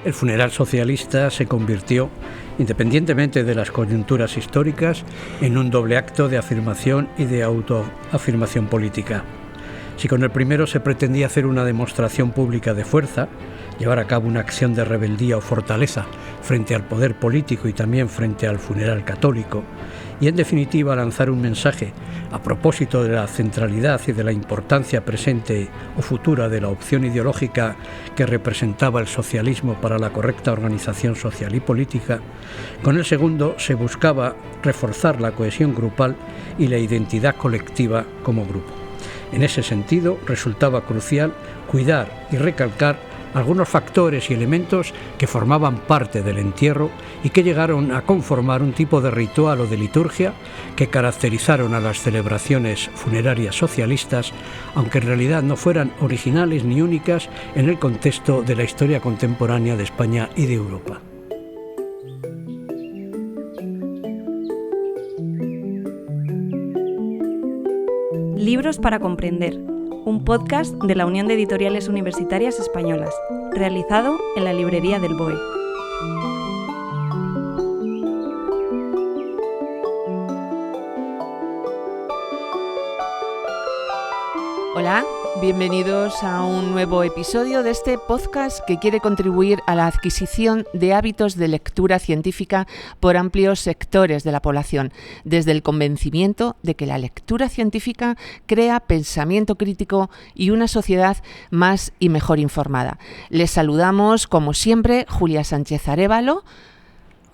El funeral socialista se convirtió, independientemente de las coyunturas históricas, en un doble acto de afirmación y de autoafirmación política. Si con el primero se pretendía hacer una demostración pública de fuerza, llevar a cabo una acción de rebeldía o fortaleza frente al poder político y también frente al funeral católico, y en definitiva lanzar un mensaje a propósito de la centralidad y de la importancia presente o futura de la opción ideológica que representaba el socialismo para la correcta organización social y política, con el segundo se buscaba reforzar la cohesión grupal y la identidad colectiva como grupo. En ese sentido, resultaba crucial cuidar y recalcar algunos factores y elementos que formaban parte del entierro y que llegaron a conformar un tipo de ritual o de liturgia que caracterizaron a las celebraciones funerarias socialistas, aunque en realidad no fueran originales ni únicas en el contexto de la historia contemporánea de España y de Europa. Libros para comprender, un podcast de la Unión de Editoriales Universitarias Españolas, realizado en la librería del BOE. Hola, bienvenidos a un nuevo episodio de este podcast que quiere contribuir a la adquisición de hábitos de lectura científica por amplios sectores de la población, desde el convencimiento de que la lectura científica crea pensamiento crítico y una sociedad más y mejor informada. Les saludamos, como siempre, Julia Sánchez Arévalo.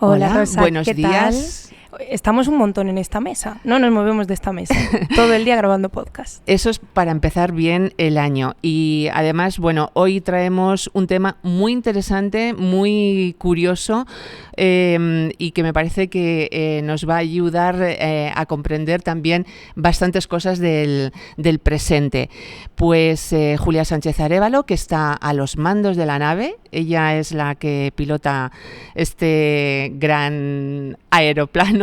Hola Rosa, buenos ¿qué días. tal? Estamos un montón en esta mesa, no nos movemos de esta mesa, todo el día grabando podcast. Eso es para empezar bien el año. Y además, bueno, hoy traemos un tema muy interesante, muy curioso y que me parece que nos va a ayudar a comprender también bastantes cosas del presente. Pues Julia Sánchez Arévalo, que está a los mandos de la nave, ella es la que pilota este gran aeroplano,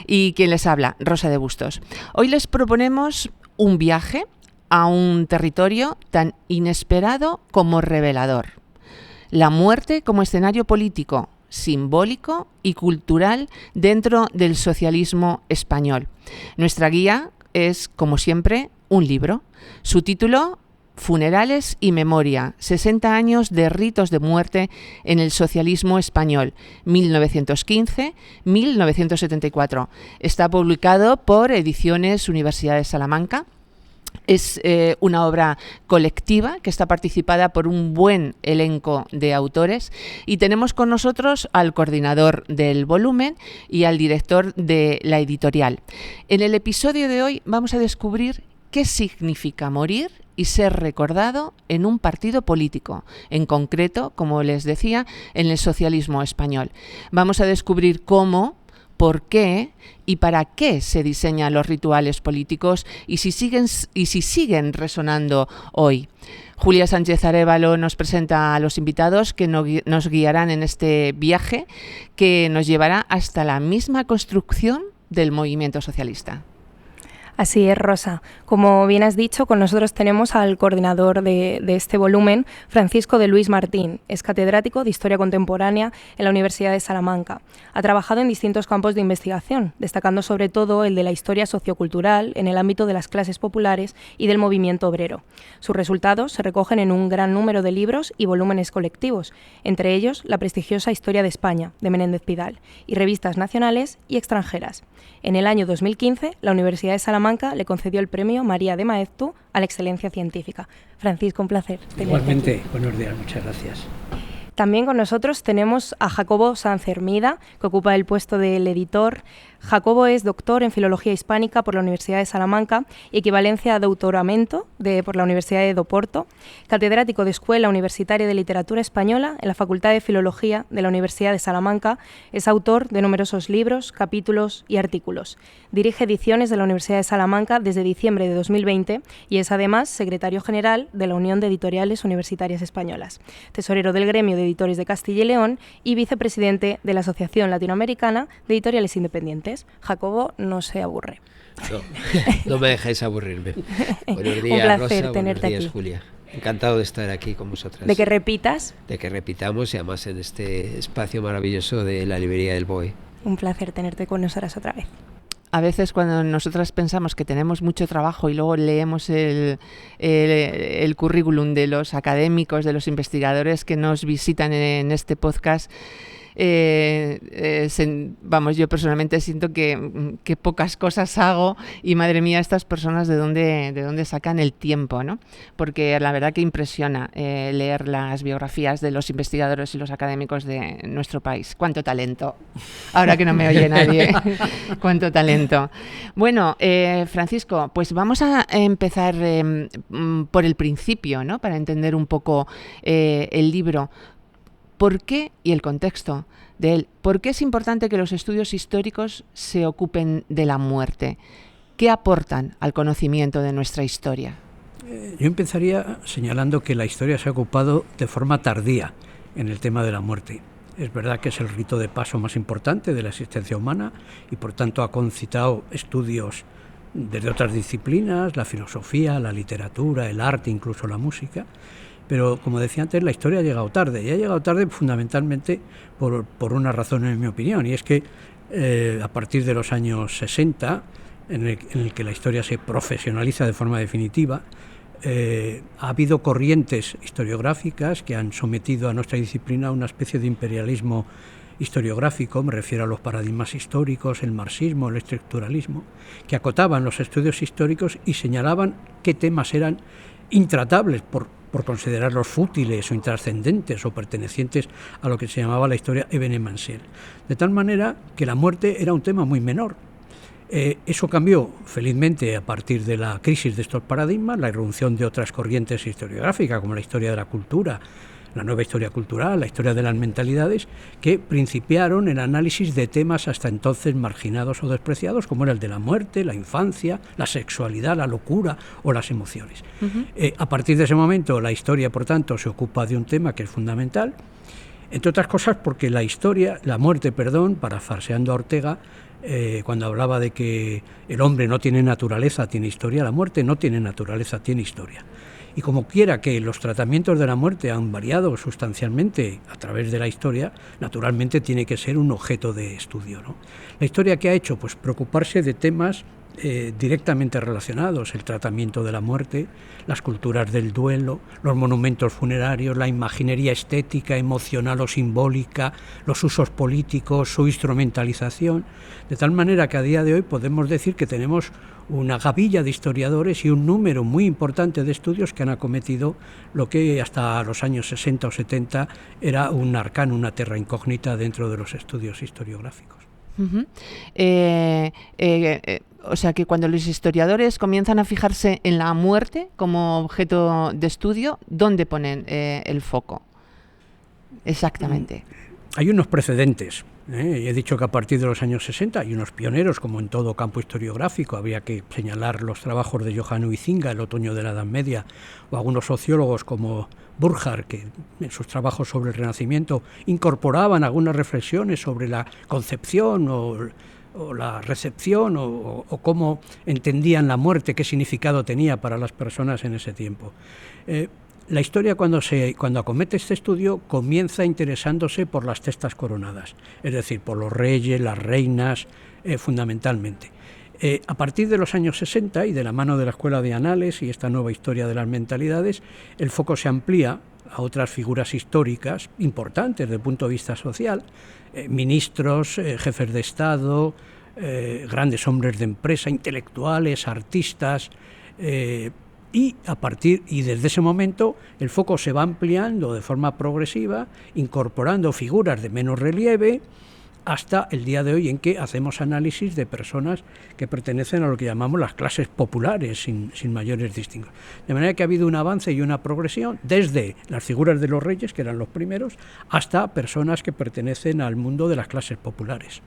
y quien les habla, Rosa de Bustos. Hoy les proponemos un viaje a un territorio tan inesperado como revelador. La muerte como escenario político, simbólico y cultural dentro del socialismo español. Nuestra guía es, como siempre, un libro. Su título: Funerales y memoria, 60 años de ritos de muerte en el socialismo español, 1915-1974. Está publicado por Ediciones Universidad de Salamanca. Es una obra colectiva que está participada por un buen elenco de autores, y tenemos con nosotros al coordinador del volumen y al director de la editorial. En el episodio de hoy vamos a descubrir qué significa morir y ser recordado en un partido político, en concreto, como les decía, en el socialismo español. Vamos a descubrir cómo, por qué y para qué se diseñan los rituales políticos y si siguen resonando hoy. Julia Sánchez Arévalo nos presenta a los invitados que nos guiarán en este viaje que nos llevará hasta la misma construcción del movimiento socialista. Así es, Rosa. Como bien has dicho, con nosotros tenemos al coordinador de este volumen, Francisco de Luis Martín. Es catedrático de Historia Contemporánea en la Universidad de Salamanca. Ha trabajado en distintos campos de investigación, destacando sobre todo el de la historia sociocultural en el ámbito de las clases populares y del movimiento obrero. Sus resultados se recogen en un gran número de libros y volúmenes colectivos, entre ellos la prestigiosa Historia de España, de Menéndez Pidal, y revistas nacionales y extranjeras. En el año 2015, la Universidad de Salamanca le concedió el premio María de Maeztu a la excelencia científica. Francisco, un placer. Igualmente, buenos días, muchas gracias. También con nosotros tenemos a Jacobo Sanz Hermida, que ocupa el puesto del editor. Jacobo es doctor en Filología Hispánica por la Universidad de Salamanca y equivalencia a doutoramento por la Universidad de Oporto, catedrático de Escuela Universitaria de Literatura Española en la Facultad de Filología de la Universidad de Salamanca. Es autor de numerosos libros, capítulos y artículos. Dirige ediciones de la Universidad de Salamanca desde diciembre de 2020 y es además secretario general de la Unión de Editoriales Universitarias Españolas, tesorero del Gremio de Editores de Castilla y León y vicepresidente de la Asociación Latinoamericana de Editoriales Independientes. Jacobo no se aburre. No me dejáis aburrirme. Buenos días, Un placer Rosa, tenerte buenos días, aquí. Julia. Encantado de estar aquí con vosotras. De que repitas. De que repitamos, y además en este espacio maravilloso de la librería del BOE. Un placer tenerte con nosotras otra vez. A veces cuando nosotras pensamos que tenemos mucho trabajo y luego leemos el currículum de los académicos, de los investigadores que nos visitan en este podcast, yo personalmente siento que pocas cosas hago y madre mía, estas personas de dónde sacan el tiempo, ¿no? Porque la verdad que impresiona leer las biografías de los investigadores y los académicos de nuestro país. ¡Cuánto talento! Ahora que no me oye nadie, ¡cuánto talento! Bueno, Francisco, pues vamos a empezar por el principio, ¿no? Para entender un poco el libro. ¿Por qué? Y el contexto de él. ¿Por qué es importante que los estudios históricos se ocupen de la muerte? ¿Qué aportan al conocimiento de nuestra historia? Yo empezaría señalando que la historia se ha ocupado de forma tardía en el tema de la muerte. Es verdad que es el rito de paso más importante de la existencia humana y por tanto ha concitado estudios desde otras disciplinas, la filosofía, la literatura, el arte, incluso la música. Pero, como decía antes, la historia ha llegado tarde, y ha llegado tarde fundamentalmente por una razón, en mi opinión, y es que a partir de los años 60, en el que la historia se profesionaliza de forma definitiva, ha habido corrientes historiográficas que han sometido a nuestra disciplina a una especie de imperialismo historiográfico, me refiero a los paradigmas históricos, el marxismo, el estructuralismo, que acotaban los estudios históricos y señalaban qué temas eran intratables por considerarlos fútiles o intrascendentes o pertenecientes a lo que se llamaba la historia evenemential. De tal manera que la muerte era un tema muy menor. Eso cambió, felizmente, a partir de la crisis de estos paradigmas, la irrupción de otras corrientes historiográficas, como la historia de la cultura, la nueva historia cultural, la historia de las mentalidades, que principiaron el análisis de temas hasta entonces marginados o despreciados, como era el de la muerte, la infancia, la sexualidad, la locura o las emociones. A partir de ese momento, la historia, por tanto, se ocupa de un tema que es fundamental, entre otras cosas porque la muerte, parafraseando a Ortega, cuando hablaba de que el hombre no tiene naturaleza, tiene historia, la muerte no tiene naturaleza, tiene historia. Y como quiera que los tratamientos de la muerte han variado sustancialmente a través de la historia, naturalmente tiene que ser un objeto de estudio, ¿no? La historia, ¿qué ha hecho? Pues preocuparse de temas directamente relacionados, el tratamiento de la muerte, las culturas del duelo, los monumentos funerarios, la imaginería estética, emocional o simbólica, los usos políticos, su instrumentalización, de tal manera que a día de hoy podemos decir que tenemos una gavilla de historiadores y un número muy importante de estudios que han acometido lo que hasta los años 60 o 70 era un arcano, una terra incógnita dentro de los estudios historiográficos. O sea que cuando los historiadores comienzan a fijarse en la muerte como objeto de estudio, ¿dónde ponen el foco? Exactamente. Hay unos precedentes. He dicho que a partir de los años 60 hay unos pioneros, como en todo campo historiográfico. Habría que señalar los trabajos de Johann Huizinga, El otoño de la Edad Media, o algunos sociólogos como Burckhardt, que en sus trabajos sobre el Renacimiento incorporaban algunas reflexiones sobre la concepción o la recepción o cómo entendían la muerte, qué significado tenía para las personas en ese tiempo. La historia, cuando acomete este estudio, comienza interesándose por las testas coronadas, es decir, por los reyes, las reinas, fundamentalmente. A partir de los años 60 y de la mano de la Escuela de Anales y esta nueva historia de las mentalidades, el foco se amplía a otras figuras históricas importantes desde el punto de vista social, ministros, jefes de Estado, grandes hombres de empresa, intelectuales, artistas, y desde ese momento el foco se va ampliando de forma progresiva, incorporando figuras de menos relieve, hasta el día de hoy en que hacemos análisis de personas que pertenecen a lo que llamamos las clases populares, sin mayores distingos. De manera que ha habido un avance y una progresión desde las figuras de los reyes, que eran los primeros, hasta personas que pertenecen al mundo de las clases populares.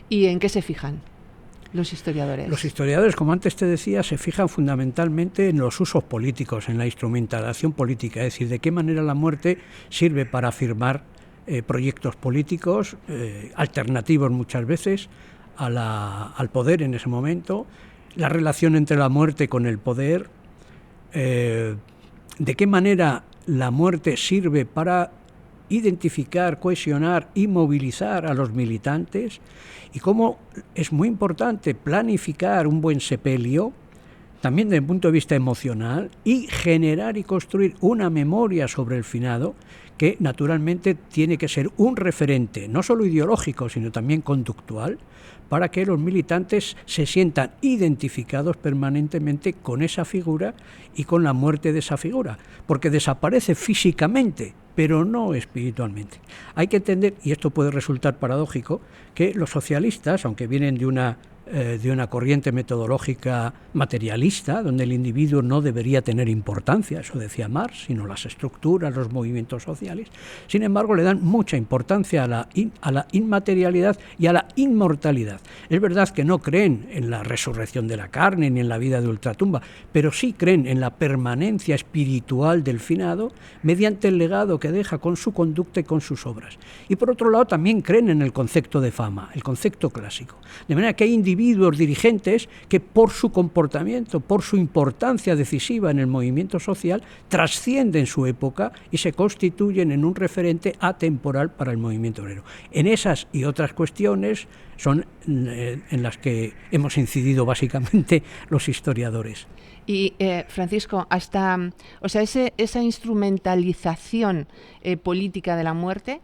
¿Y en qué se fijan los historiadores? Los historiadores, como antes te decía, se fijan fundamentalmente en los usos políticos, en la instrumentalización política, es decir, de qué manera la muerte sirve para afirmar proyectos políticos alternativos muchas veces al poder en ese momento, la relación entre la muerte con el poder, de qué manera la muerte sirve para identificar, cohesionar y movilizar a los militantes, y cómo es muy importante planificar un buen sepelio, también desde el punto de vista emocional, y generar y construir una memoria sobre el finado que naturalmente tiene que ser un referente, no solo ideológico, sino también conductual, para que los militantes se sientan identificados permanentemente con esa figura y con la muerte de esa figura, porque desaparece físicamente, pero no espiritualmente. Hay que entender, y esto puede resultar paradójico, que los socialistas, aunque vienen de una corriente metodológica materialista, donde el individuo no debería tener importancia, eso decía Marx, sino las estructuras, los movimientos sociales. Sin embargo, le dan mucha importancia a la inmaterialidad y a la inmortalidad. Es verdad que no creen en la resurrección de la carne ni en la vida de ultratumba, pero sí creen en la permanencia espiritual del finado mediante el legado que deja con su conducta y con sus obras. Y por otro lado, también creen en el concepto de fama, el concepto clásico. De manera que hay individuos dirigentes que por su comportamiento, por su importancia decisiva en el movimiento social, trascienden su época y se constituyen en un referente atemporal para el movimiento obrero. En esas y otras cuestiones son en las que hemos incidido básicamente los historiadores. Y Francisco, esa instrumentalización política de la muerte,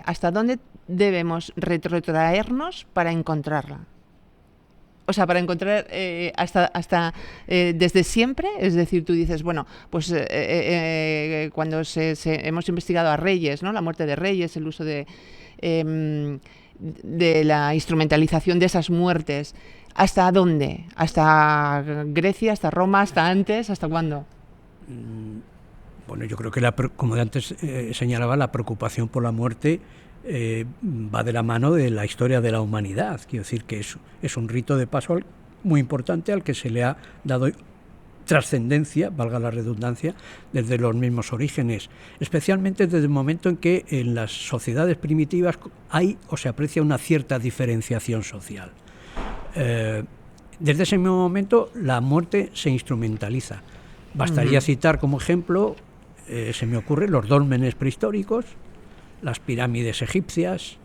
¿hasta dónde debemos retrotraernos para encontrarla? O sea, para encontrar hasta desde siempre, es decir, tú dices, bueno, pues cuando hemos investigado a Reyes, ¿no? La muerte de Reyes, el uso de la instrumentalización de esas muertes, ¿hasta dónde? ¿Hasta Grecia, hasta Roma, hasta antes, hasta cuándo? Bueno, yo creo que, como antes señalaba, la preocupación por la muerte va de la mano de la historia de la humanidad. Quiero decir que es un rito de paso muy importante al que se le ha dado trascendencia, valga la redundancia, desde los mismos orígenes, especialmente desde el momento en que en las sociedades primitivas hay o se aprecia una cierta diferenciación social. Desde ese mismo momento la muerte se instrumentaliza. Bastaría citar como ejemplo, se me ocurre, los dólmenes prehistóricos, las pirámides egipcias,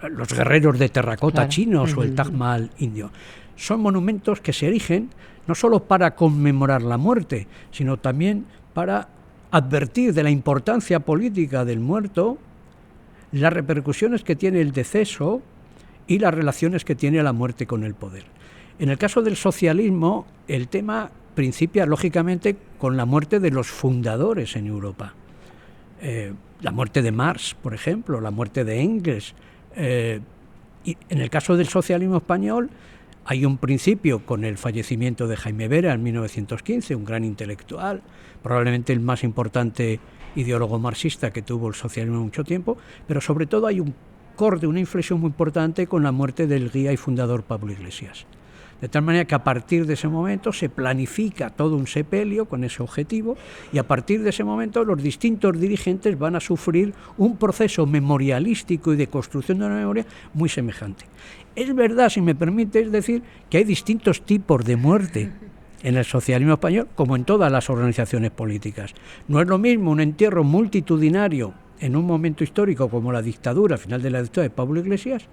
los guerreros de terracota chinos o el Taj Mahal indio. Son monumentos que se erigen no solo para conmemorar la muerte, sino también para advertir de la importancia política del muerto, las repercusiones que tiene el deceso y las relaciones que tiene la muerte con el poder. En el caso del socialismo, el tema principia lógicamente con la muerte de los fundadores en Europa. La muerte de Marx, por ejemplo, la muerte de Engels. Y en el caso del socialismo español hay un principio con el fallecimiento de Jaime Vera en 1915, un gran intelectual, probablemente el más importante ideólogo marxista que tuvo el socialismo mucho tiempo, pero sobre todo hay un corte, una inflexión muy importante con la muerte del guía y fundador Pablo Iglesias. De tal manera que a partir de ese momento se planifica todo un sepelio con ese objetivo, y a partir de ese momento los distintos dirigentes van a sufrir un proceso memorialístico y de construcción de una memoria muy semejante. Es verdad, si me permites decir, que hay distintos tipos de muerte en el socialismo español, como en todas las organizaciones políticas. No es lo mismo un entierro multitudinario en un momento histórico como la dictadura, final de la dictadura de Pablo Iglesias,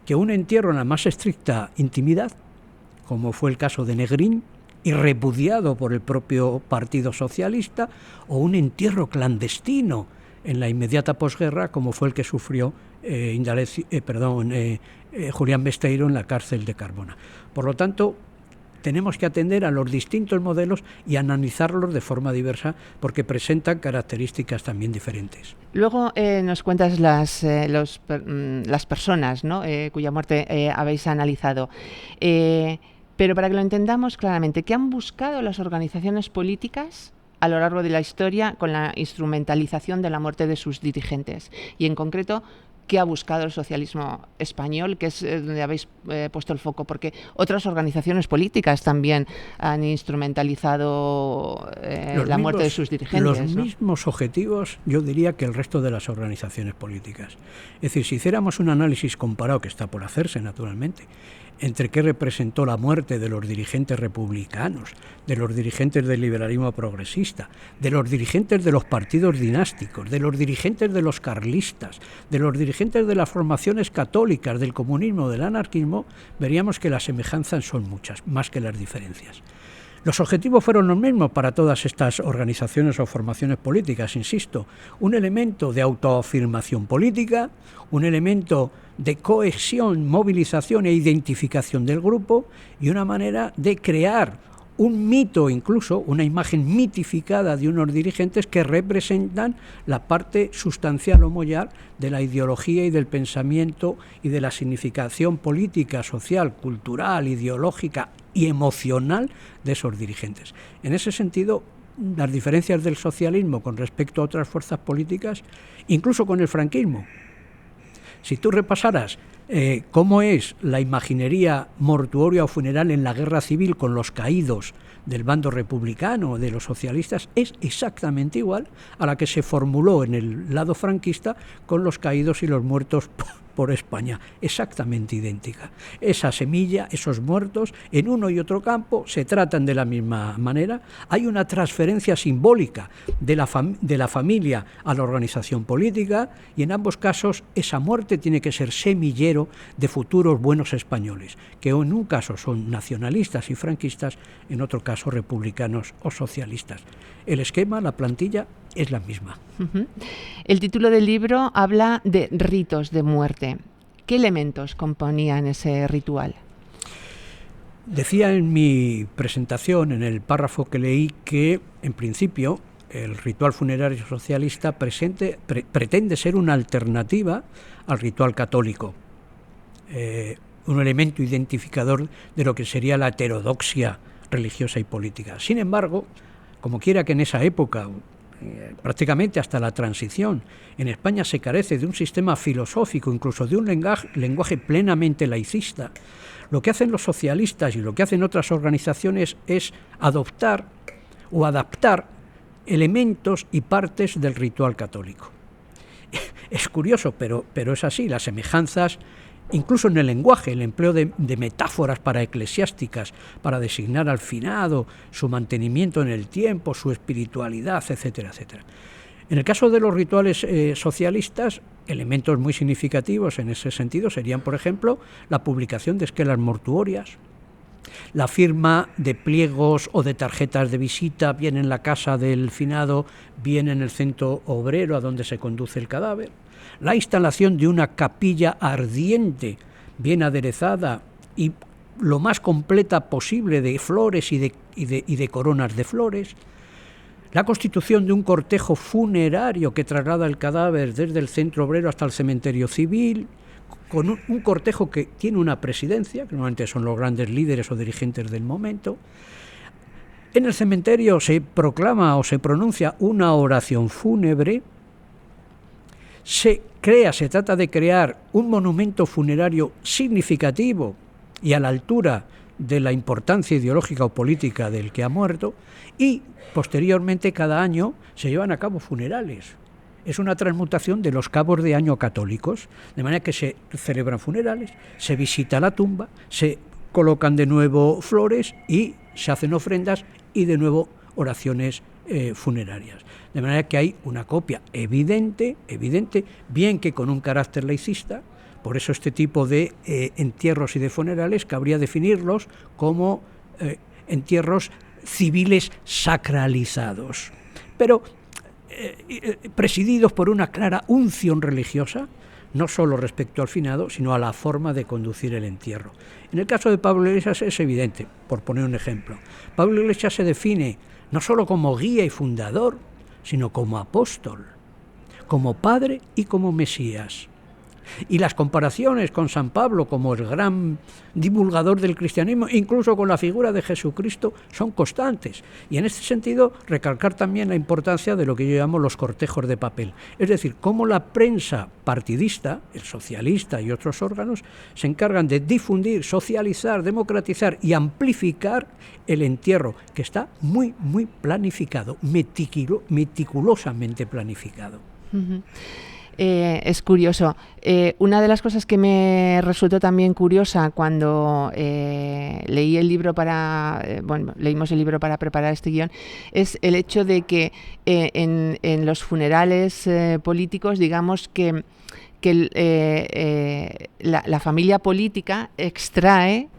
que un entierro en la más estricta intimidad, como fue el caso de Negrín, y repudiado por el propio Partido Socialista, o un entierro clandestino en la inmediata posguerra, como fue el que sufrió Julián Besteiro en la cárcel de Carmona. Por lo tanto, tenemos que atender a los distintos modelos y analizarlos de forma diversa, porque presentan características también diferentes. Luego nos cuentas las personas, ¿no? Cuya muerte habéis analizado. Pero para que lo entendamos claramente, ¿qué han buscado las organizaciones políticas a lo largo de la historia con la instrumentalización de la muerte de sus dirigentes? Y en concreto, ¿qué ha buscado el socialismo español, que es donde habéis puesto el foco? Porque otras organizaciones políticas también han instrumentalizado la muerte de sus dirigentes. Los mismos objetivos, yo diría, que el resto de las organizaciones políticas. Es decir, si hiciéramos un análisis comparado, que está por hacerse naturalmente, entre qué representó la muerte de los dirigentes republicanos, de los dirigentes del liberalismo progresista, de los dirigentes de los partidos dinásticos, de los dirigentes de los carlistas, de los dirigentes de las formaciones católicas, del comunismo, del anarquismo, veríamos que las semejanzas son muchas, más que las diferencias. Los objetivos fueron los mismos para todas estas organizaciones o formaciones políticas, insisto, un elemento de autoafirmación política, un elemento de cohesión, movilización e identificación del grupo y una manera de crear un mito, incluso una imagen mitificada de unos dirigentes que representan la parte sustancial o mollar de la ideología y del pensamiento y de la significación política, social, cultural, ideológica y emocional de esos dirigentes. En ese sentido, las diferencias del socialismo con respecto a otras fuerzas políticas, incluso con el franquismo. Si tú repasaras cómo es la imaginería mortuoria o funeral en la guerra civil con los caídos del bando republicano o de los socialistas, es exactamente igual a la que se formuló en el lado franquista con los caídos y los muertos por España, exactamente idéntica. Esa semilla, esos muertos, en uno y otro campo se tratan de la misma manera. Hay una transferencia simbólica de la familia a la organización política y en ambos casos esa muerte tiene que ser semillero de futuros buenos españoles, que en un caso son nacionalistas y franquistas, en otro caso republicanos o socialistas. El esquema, la plantilla, es la misma. Uh-huh. El título del libro habla de ritos de muerte. ¿Qué elementos componían ese ritual? Decía en mi presentación, en el párrafo que leí, que en principio el ritual funerario socialista pretende ser una alternativa al ritual católico, un elemento identificador de lo que sería la heterodoxia religiosa y política. Sin embargo, como quiera que en esa época, prácticamente hasta la transición, en España se carece de un sistema filosófico, incluso de un lenguaje plenamente laicista, lo que hacen los socialistas y lo que hacen otras organizaciones es adoptar o adaptar elementos y partes del ritual católico. Es curioso, pero es así, las semejanzas, incluso en el lenguaje, el empleo de metáforas paraeclesiásticas para designar al finado, su mantenimiento en el tiempo, su espiritualidad, etcétera, etcétera. En el caso de los rituales socialistas, elementos muy significativos en ese sentido serían, por ejemplo, la publicación de esquelas mortuorias, la firma de pliegos o de tarjetas de visita, bien en la casa del finado, bien en el centro obrero a donde se conduce el cadáver, la instalación de una capilla ardiente, bien aderezada y lo más completa posible de flores y de coronas de flores, la constitución de un cortejo funerario que traslada el cadáver desde el centro obrero hasta el cementerio civil, con un cortejo que tiene una presidencia, que normalmente son los grandes líderes o dirigentes del momento. En el cementerio se proclama o se pronuncia una oración fúnebre. Se trata de crear un monumento funerario significativo y a la altura de la importancia ideológica o política del que ha muerto, y posteriormente cada año se llevan a cabo funerales. Es una transmutación de los cabos de año católicos, de manera que se celebran funerales, se visita la tumba, se colocan de nuevo flores y se hacen ofrendas y de nuevo oraciones funerarias. De manera que hay una copia evidente, bien que con un carácter laicista. Por eso este tipo de entierros y de funerales cabría definirlos como entierros civiles sacralizados, pero presididos por una clara unción religiosa, no solo respecto al finado, sino a la forma de conducir el entierro. En el caso de Pablo Iglesias es evidente, por poner un ejemplo. Pablo Iglesias se define no solo como guía y fundador, sino como apóstol, como padre y como Mesías. Y las comparaciones con San Pablo como el gran divulgador del cristianismo, incluso con la figura de Jesucristo, son constantes. Y en este sentido, recalcar también la importancia de lo que yo llamo los cortejos de papel. Es decir, cómo la prensa partidista, el socialista y otros órganos, se encargan de difundir, socializar, democratizar y amplificar el entierro, que está muy, muy planificado, meticulosamente planificado. Uh-huh. Es curioso. Una de las cosas que me resultó también curiosa cuando leí el libro leímos el libro para preparar este guión, es el hecho de que en los funerales políticos, digamos que la familia política extrae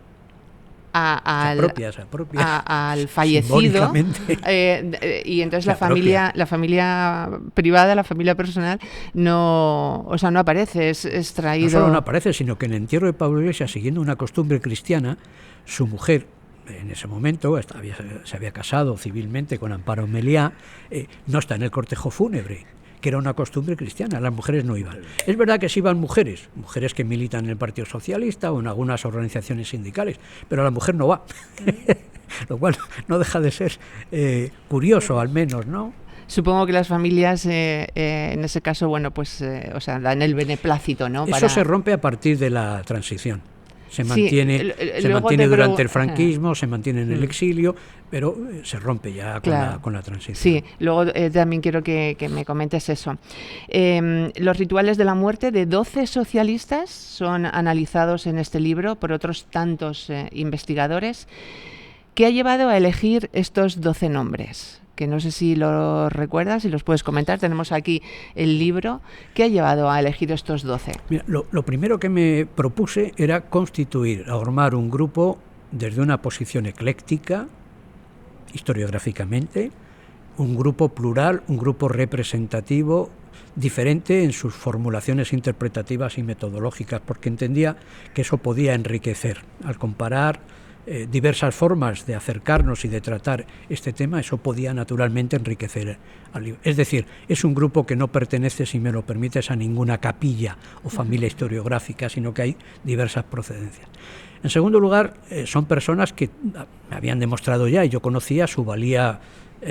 se apropia al fallecido y entonces la familia privada, la familia personal no aparece, es traído. No solo no aparece, sino que en el entierro de Pablo Iglesias, siguiendo una costumbre cristiana, su mujer en ese momento se había casado civilmente con Amparo Meliá, no está en el cortejo fúnebre, que era una costumbre cristiana, las mujeres no iban. Es verdad que sí iban mujeres que militan en el Partido Socialista o en algunas organizaciones sindicales, pero la mujer no va, lo cual no deja de ser curioso al menos, ¿no? Supongo que las familias en ese caso, dan el beneplácito, ¿no? Eso se rompe a partir de la transición. Se mantiene durante el franquismo, se mantiene en el exilio, pero se rompe ya con la transición. Sí, luego también quiero que me comentes eso. Los rituales de la muerte de 12 socialistas son analizados en este libro por otros tantos investigadores. ¿Qué ha llevado a elegir estos 12 nombres? Que no sé si los recuerdas, si los puedes comentar. Tenemos aquí el libro. ¿Qué ha llevado a elegir estos 12? Mira, lo primero que me propuse era formar un grupo desde una posición ecléctica, historiográficamente, un grupo plural, un grupo representativo, diferente en sus formulaciones interpretativas y metodológicas, porque entendía que eso podía enriquecer. Al comparar diversas formas de acercarnos y de tratar este tema, eso podía naturalmente enriquecer al libro. Es decir, es un grupo que no pertenece, si me lo permites, a ninguna capilla o familia historiográfica, sino que hay diversas procedencias. En segundo lugar, son personas que me habían demostrado ya, y yo conocía su valía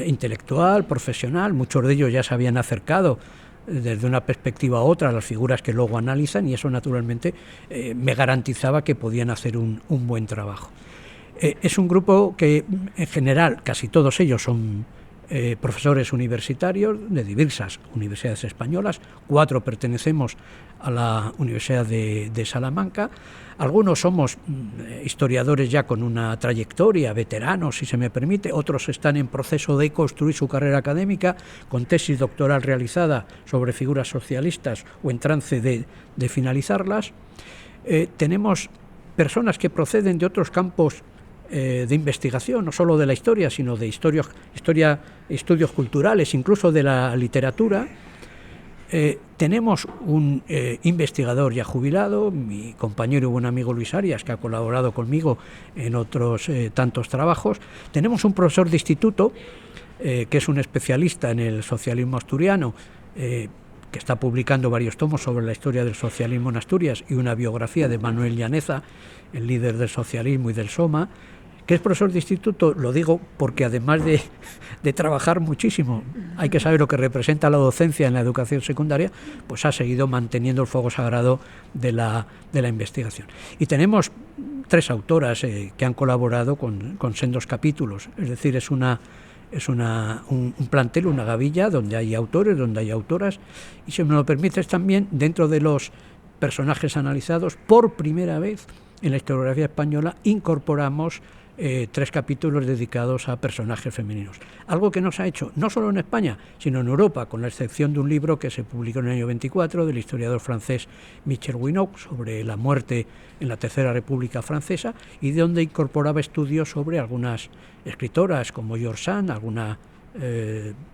intelectual, profesional, muchos de ellos ya se habían acercado desde una perspectiva a otra a las figuras que luego analizan, y eso naturalmente me garantizaba que podían hacer un buen trabajo. Es un grupo que en general casi todos ellos son profesores universitarios de diversas universidades españolas, 4 pertenecemos a la Universidad de Salamanca, algunos somos historiadores ya con una trayectoria, veteranos si se me permite, otros están en proceso de construir su carrera académica con tesis doctoral realizada sobre figuras socialistas o en trance de finalizarlas. Tenemos personas que proceden de otros campos de investigación, no solo de la historia, sino de estudios culturales, incluso de la literatura. Tenemos un investigador ya jubilado, mi compañero y buen amigo Luis Arias, que ha colaborado conmigo en otros tantos trabajos. Tenemos un profesor de instituto, que es un especialista en el socialismo asturiano, que está publicando varios tomos sobre la historia del socialismo en Asturias y una biografía de Manuel Llaneza, el líder del socialismo y del SOMA, que es profesor de instituto. Lo digo porque además de trabajar muchísimo, hay que saber lo que representa la docencia en la educación secundaria, pues ha seguido manteniendo el fuego sagrado de la investigación. Y tenemos 3 autoras que han colaborado con sendos capítulos, es decir, es un plantel, una gavilla donde hay autores, donde hay autoras, y si me lo permites también, dentro de los personajes analizados, por primera vez en la historiografía española incorporamos 3 capítulos dedicados a personajes femeninos. Algo que no se ha hecho no solo en España, sino en Europa, con la excepción de un libro que se publicó en el año 24 del historiador francés Michel Winock sobre la muerte en la Tercera República Francesa, y de donde incorporaba estudios sobre algunas escritoras como George Sand, alguna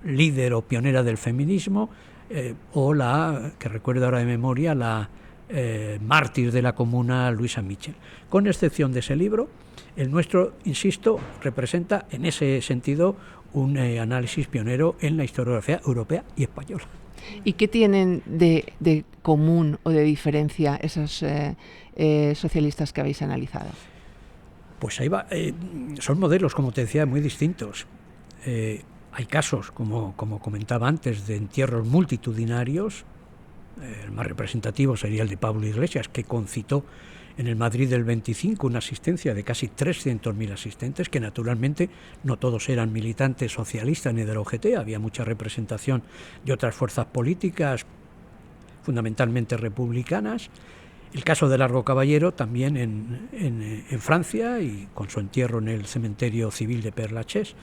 líder o pionera del feminismo, o la, que recuerdo ahora de memoria, la mártir de la Comuna, Luisa Michel. Con excepción de ese libro, el nuestro, insisto, representa en ese sentido un análisis pionero en la historiografía europea y española. ¿Y qué tienen de común o de diferencia esos socialistas que habéis analizado? Pues ahí va, son modelos, como te decía, muy distintos. Hay casos, como comentaba antes, de entierros multitudinarios. El más representativo sería el de Pablo Iglesias, que concitó en el Madrid del 25 una asistencia de casi 300.000 asistentes, que naturalmente no todos eran militantes socialistas ni de la UGT, había mucha representación de otras fuerzas políticas, fundamentalmente republicanas. El caso de Largo Caballero también en Francia, y con su entierro en el cementerio civil de Père Lachaise.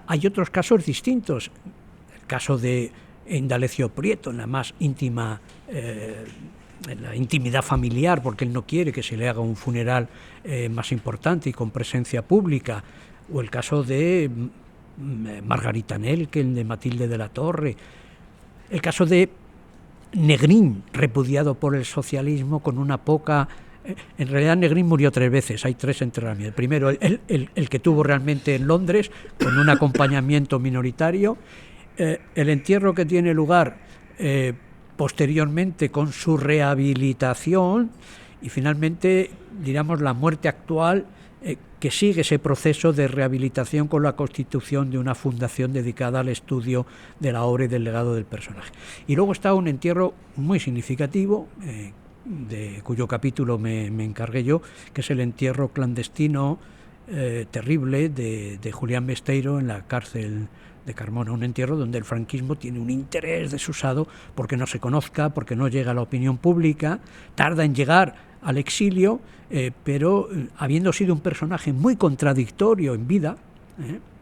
Hay otros casos distintos. El caso de Indalecio Prieto, en la más íntima, en la intimidad familiar, porque él no quiere que se le haga un funeral más importante y con presencia pública. O el caso de Margarita Nelken, de Matilde de la Torre. El caso de Negrín, repudiado por el socialismo con una poca... En realidad Negrín murió 3 veces, hay 3 enterramientos. El primero, el que tuvo realmente en Londres, con un acompañamiento minoritario. El entierro que tiene lugar posteriormente con su rehabilitación, y finalmente, digamos, la muerte actual, que sigue ese proceso de rehabilitación con la constitución de una fundación dedicada al estudio de la obra y del legado del personaje. Y luego está un entierro muy significativo, de cuyo capítulo me encargué yo, que es el entierro clandestino terrible de Julián Besteiro en la cárcel de Carmona, un entierro donde el franquismo tiene un interés desusado porque no se conozca, porque no llega a la opinión pública, tarda en llegar al exilio, pero habiendo sido un personaje muy contradictorio en vida,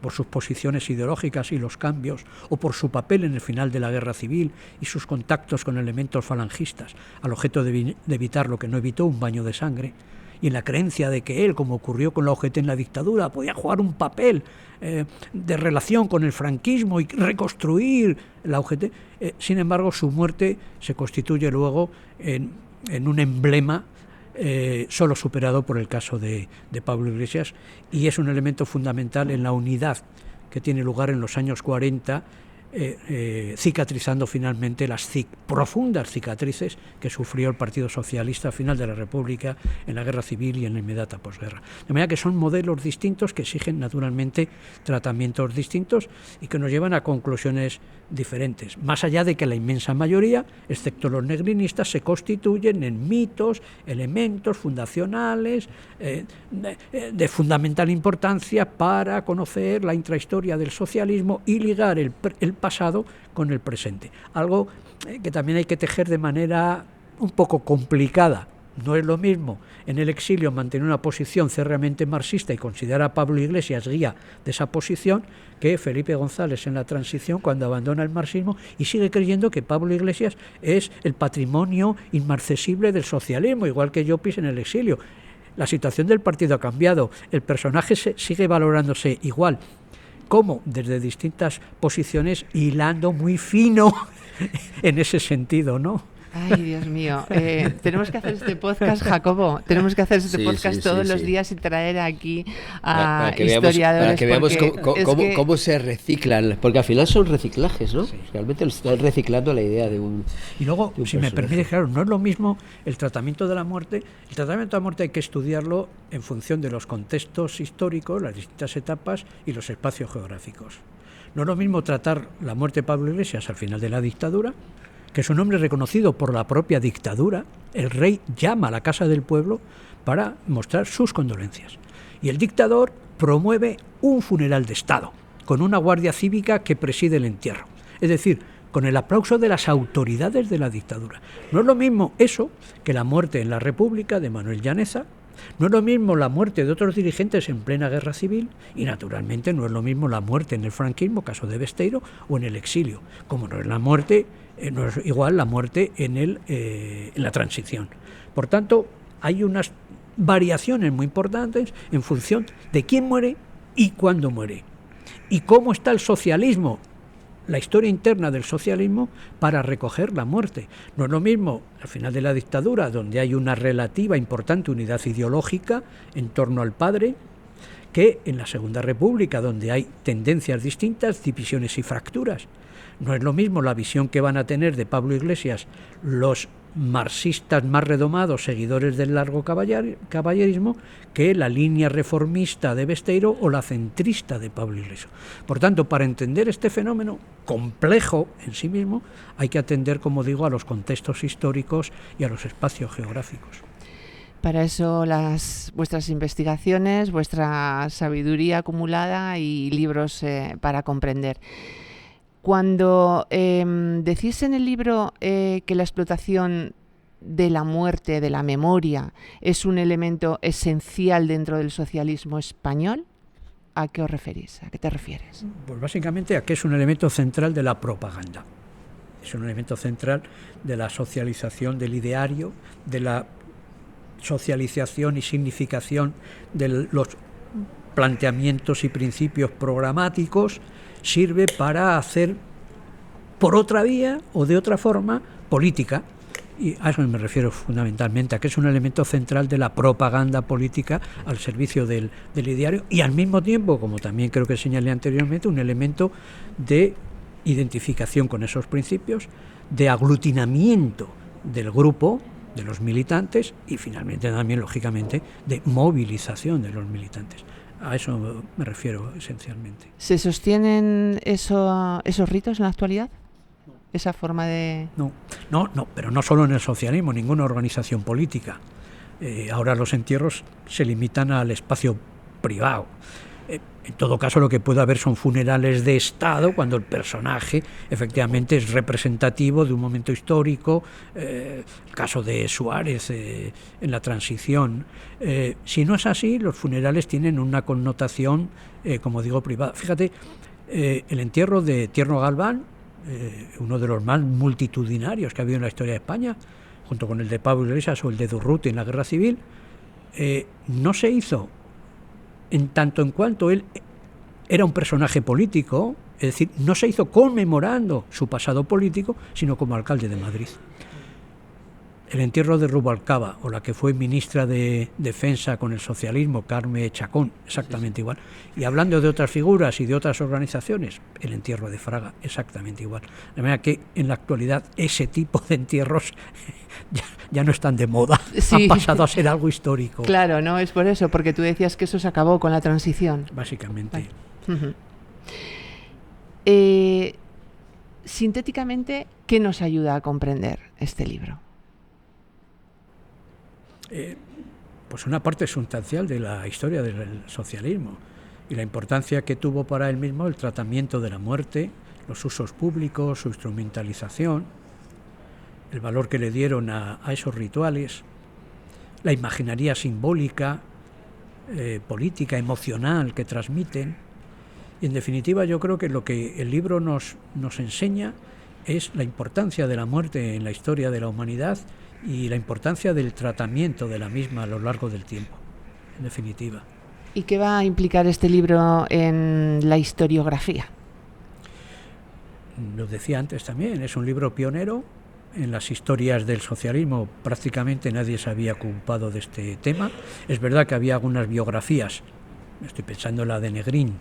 por sus posiciones ideológicas y los cambios, o por su papel en el final de la Guerra Civil y sus contactos con elementos falangistas, al objeto de evitar lo que no evitó, un baño de sangre, y en la creencia de que él, como ocurrió con la UGT en la dictadura, podía jugar un papel de relación con el franquismo y reconstruir la UGT. Sin embargo, su muerte se constituye luego en un emblema solo superado por el caso de Pablo Iglesias, y es un elemento fundamental en la unidad que tiene lugar en los años 40, cicatrizando finalmente las profundas cicatrices que sufrió el Partido Socialista al final de la República, en la Guerra Civil y en la inmediata posguerra. De manera que son modelos distintos que exigen naturalmente tratamientos distintos y que nos llevan a conclusiones diferentes, más allá de que la inmensa mayoría, excepto los negrinistas, se constituyen en mitos, elementos fundacionales de fundamental importancia para conocer la intrahistoria del socialismo y ligar el pasado con el presente. Algo que también hay que tejer de manera un poco complicada. No es lo mismo en el exilio mantener una posición cerramente marxista y considerar a Pablo Iglesias guía de esa posición que Felipe González en la transición, cuando abandona el marxismo y sigue creyendo que Pablo Iglesias es el patrimonio inmarcesible del socialismo, igual que Llopis en el exilio. La situación del partido ha cambiado, el personaje sigue valorándose igual. ¿Cómo? Desde distintas posiciones, hilando muy fino en ese sentido, ¿no? Ay, Dios mío. Tenemos que hacer este podcast, Jacobo. Tenemos que hacer este podcast todos los días y traer aquí a historiadores. Para que veamos cómo se reciclan. Porque al final son reciclajes, ¿no? Sí. Realmente están reciclando la idea de un. Y luego, si me permite, claro, no es lo mismo el tratamiento de la muerte. El tratamiento de la muerte hay que estudiarlo en función de los contextos históricos, las distintas etapas y los espacios geográficos. No es lo mismo tratar la muerte de Pablo Iglesias al final de la dictadura, que es un hombre reconocido por la propia dictadura. El rey llama a la Casa del Pueblo para mostrar sus condolencias. Y el dictador promueve un funeral de Estado, con una guardia cívica que preside el entierro. Es decir, con el aplauso de las autoridades de la dictadura. No es lo mismo eso que la muerte en la República de Manuel Llaneza, no es lo mismo la muerte de otros dirigentes en plena guerra civil, y naturalmente no es lo mismo la muerte en el franquismo, caso de Besteiro, o en el exilio, como no es la muerte, no es igual la muerte en la transición. Por tanto, hay unas variaciones muy importantes en función de quién muere y cuándo muere, y cómo está el socialismo, la historia interna del socialismo para recoger la muerte. No es lo mismo al final de la dictadura, donde hay una relativa importante unidad ideológica en torno al padre, que en la Segunda República, donde hay tendencias distintas, divisiones y fracturas. No es lo mismo la visión que van a tener de Pablo Iglesias los marxistas más redomados, seguidores del largo caballerismo, que la línea reformista de Besteiro o la centrista de Pablo Iglesias. Por tanto, para entender este fenómeno complejo en sí mismo, hay que atender, como digo, a los contextos históricos y a los espacios geográficos. Para eso vuestras investigaciones, vuestra sabiduría acumulada y libros para comprender. Cuando decís en el libro que la explotación de la muerte, de la memoria, es un elemento esencial dentro del socialismo español, ¿a qué os referís? ¿A qué te refieres? Pues básicamente a que es un elemento central de la propaganda. Es un elemento central de la socialización del ideario, de la socialización y significación de los planteamientos y principios programáticos. Sirve para hacer por otra vía o de otra forma política. Y a eso me refiero fundamentalmente, a que es un elemento central de la propaganda política al servicio del ideario y al mismo tiempo, como también creo que señalé anteriormente, un elemento de identificación con esos principios, de aglutinamiento del grupo, de los militantes y finalmente también, lógicamente, de movilización de los militantes. A eso me refiero esencialmente. ¿Se sostienen esos ritos en la actualidad? Esa forma de... No, pero no solo en el socialismo, ninguna organización política. Ahora los entierros se limitan al espacio privado. En todo caso, lo que puede haber son funerales de Estado, cuando el personaje efectivamente es representativo de un momento histórico, el caso de Suárez en la transición. Si no es así, los funerales tienen una connotación, como digo, privada. Fíjate, el entierro de Tierno Galván, uno de los más multitudinarios que ha habido en la historia de España, junto con el de Pablo Iglesias o el de Durruti en la Guerra Civil, no se hizo en tanto en cuanto él era un personaje político, es decir, no se hizo conmemorando su pasado político, sino como alcalde de Madrid. El entierro de Rubalcaba, o la que fue ministra de Defensa con el socialismo, Carme Chacón, exactamente igual. Y hablando de otras figuras y de otras organizaciones, el entierro de Fraga, exactamente igual. De manera que en la actualidad ese tipo de entierros ya no están de moda, sí. Han pasado a ser algo histórico. Claro, no es por eso, porque tú decías que eso se acabó con la transición. Básicamente. Uh-huh. Sintéticamente, ¿qué nos ayuda a comprender este libro? Pues una parte sustancial de la historia del socialismo y la importancia que tuvo para él mismo el tratamiento de la muerte, los usos públicos, su instrumentalización, el valor que le dieron a esos rituales, la imaginaría simbólica, política, emocional que transmiten. Y en definitiva yo creo que lo que el libro nos enseña es la importancia de la muerte en la historia de la humanidad y la importancia del tratamiento de la misma a lo largo del tiempo, en definitiva. ¿Y qué va a implicar este libro en la historiografía? Lo decía antes también, es un libro pionero en las historias del socialismo. Prácticamente nadie se había ocupado de este tema. Es verdad que había algunas biografías, estoy pensando en la de Negrín,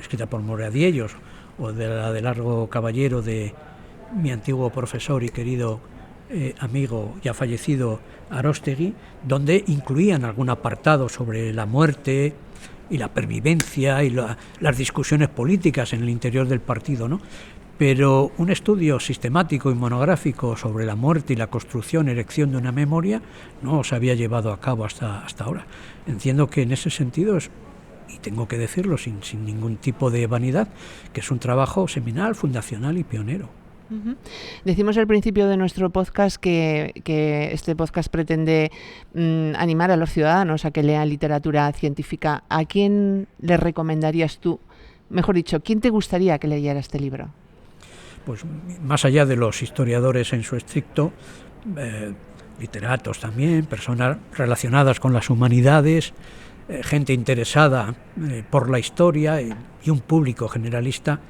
escrita por Moradiellos, o de la de Largo Caballero de mi antiguo profesor y querido amigo ya fallecido Aróstegui, donde incluían algún apartado sobre la muerte y la pervivencia y las discusiones políticas en el interior del partido, ¿no? Pero un estudio sistemático y monográfico sobre la muerte y la construcción, erección de una memoria no se había llevado a cabo hasta ahora. Entiendo que en ese sentido es, y tengo que decirlo sin ningún tipo de vanidad, que es un trabajo seminal, fundacional y pionero. Uh-huh. Decimos al principio de nuestro podcast que este podcast pretende animar a los ciudadanos a que lean literatura científica. ¿A quién le recomendarías tú? Mejor dicho, ¿quién te gustaría que leyera este libro? Pues más allá de los historiadores en su estricto, literatos también, personas relacionadas con las humanidades, gente interesada por la historia y un público generalista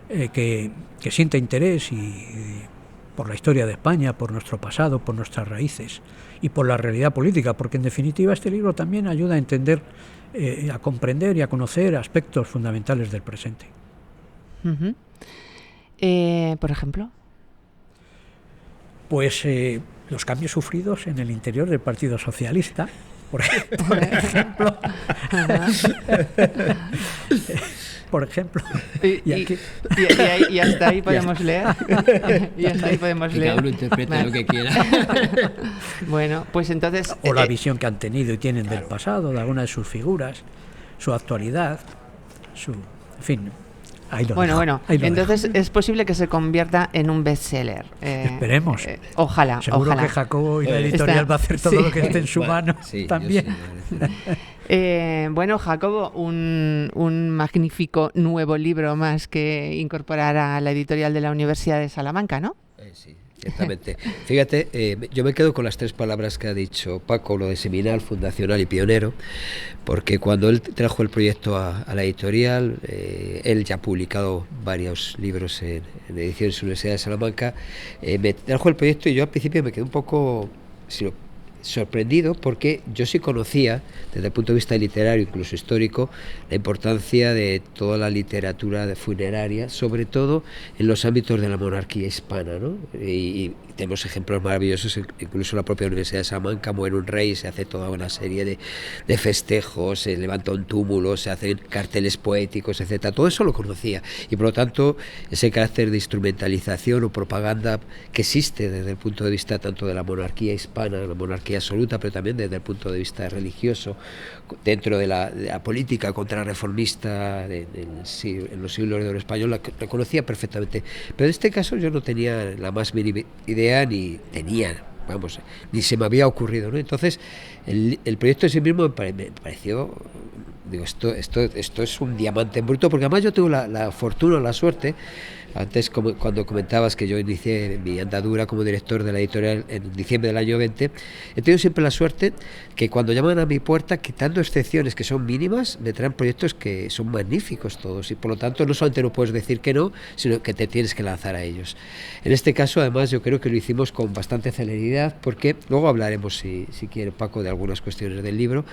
que sienta interés y por la historia de España, por nuestro pasado, por nuestras raíces y por la realidad política, porque en definitiva este libro también ayuda a entender, a comprender y a conocer aspectos fundamentales del presente. Uh-huh. ¿Por ejemplo? Pues los cambios sufridos en el interior del Partido Socialista, por ejemplo. Por ejemplo. Y hasta ahí podemos leer. Y hasta ahí podemos leer. Cada uno interpreta lo que quiera. Bueno, pues entonces... O la visión que han tenido y tienen del pasado, de alguna de sus figuras, su actualidad, en fin, Bueno, entonces es posible que se convierta en un bestseller. Esperemos. Ojalá. Seguro que Jacobo y la editorial va a hacer todo lo que esté en su mano también. Bueno, Jacobo, un magnífico nuevo libro más que incorporar a la editorial de la Universidad de Salamanca, ¿no? Sí, ciertamente. Fíjate, yo me quedo con las 3 palabras que ha dicho Paco, lo de seminal, fundacional y pionero, porque cuando él trajo el proyecto a la editorial, él ya ha publicado varios libros en ediciones de la Universidad de Salamanca, me trajo el proyecto y yo al principio me quedé un poco sorprendido, porque yo sí conocía desde el punto de vista literario, incluso histórico, la importancia de toda la literatura funeraria, sobre todo en los ámbitos de la monarquía hispana, ¿no? Y tenemos ejemplos maravillosos, incluso la propia Universidad de Salamanca, muere un rey, se hace toda una serie de festejos, se levanta un túmulo, se hacen carteles poéticos, etcétera. Todo eso lo conocía, y por lo tanto ese carácter de instrumentalización o propaganda que existe desde el punto de vista tanto de la monarquía hispana, la monarquía absoluta, pero también desde el punto de vista religioso, dentro de la política contrarreformista en los siglos de oro español, la conocía perfectamente. Pero en este caso yo no tenía la más mínima idea, ni se me había ocurrido, ¿no? Entonces el proyecto en sí mismo me pareció, digo, esto es un diamante en bruto, porque además yo tengo la fortuna, la suerte. Antes, cuando comentabas que yo inicié mi andadura como director de la editorial en diciembre del año 20, he tenido siempre la suerte que cuando llaman a mi puerta, quitando excepciones que son mínimas, me traen proyectos que son magníficos todos, y por lo tanto no solamente no puedes decir que no, sino que te tienes que lanzar a ellos. En este caso, además, yo creo que lo hicimos con bastante celeridad, porque luego hablaremos, si quiere Paco, de algunas cuestiones del libro,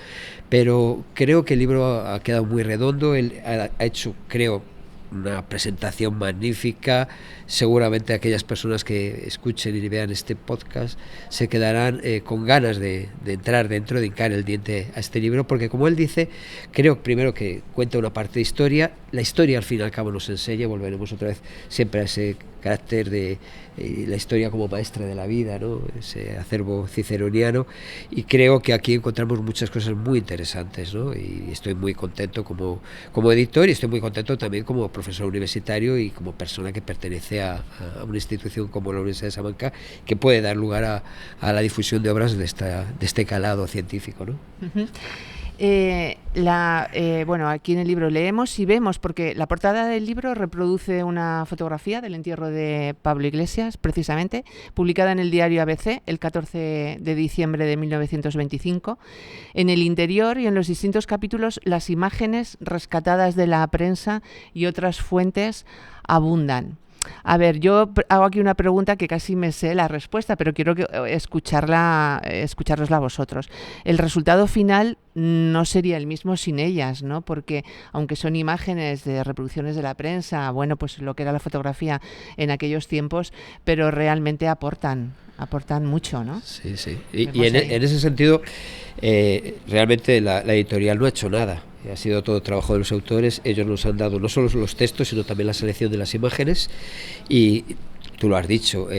pero creo que el libro ha quedado muy redondo. Él ha hecho, creo, una presentación magnífica. Seguramente aquellas personas que escuchen y vean este podcast se quedarán con ganas de entrar dentro, de hincar el diente a este libro, porque como él dice, creo primero que cuenta una parte de historia. La historia al fin y al cabo nos enseña, volveremos otra vez siempre a ese carácter de la historia como maestra de la vida, ¿no? Ese acervo ciceroniano, y creo que aquí encontramos muchas cosas muy interesantes, ¿no? Y estoy muy contento como editor, y estoy muy contento también como profesor universitario y como persona que pertenece a una institución como la Universidad de Salamanca, que puede dar lugar a la difusión de obras de este calado científico, ¿no? Uh-huh. Bueno, aquí en el libro leemos y vemos, porque la portada del libro reproduce una fotografía del entierro de Pablo Iglesias, precisamente, publicada en el diario ABC el 14 de diciembre de 1925. En el interior y en los distintos capítulos, las imágenes rescatadas de la prensa y otras fuentes abundan. A ver, yo hago aquí una pregunta que casi me sé la respuesta, pero quiero escucharosla a vosotros. El resultado final no sería el mismo sin ellas, ¿no? Porque aunque son imágenes de reproducciones de la prensa, bueno, pues lo que era la fotografía en aquellos tiempos, pero realmente aportan mucho, ¿no? Sí. Y en ese sentido, realmente la editorial no ha hecho nada. Ha sido todo trabajo de los autores. Ellos nos han dado no solo los textos, sino también la selección de las imágenes. Y tú lo has dicho,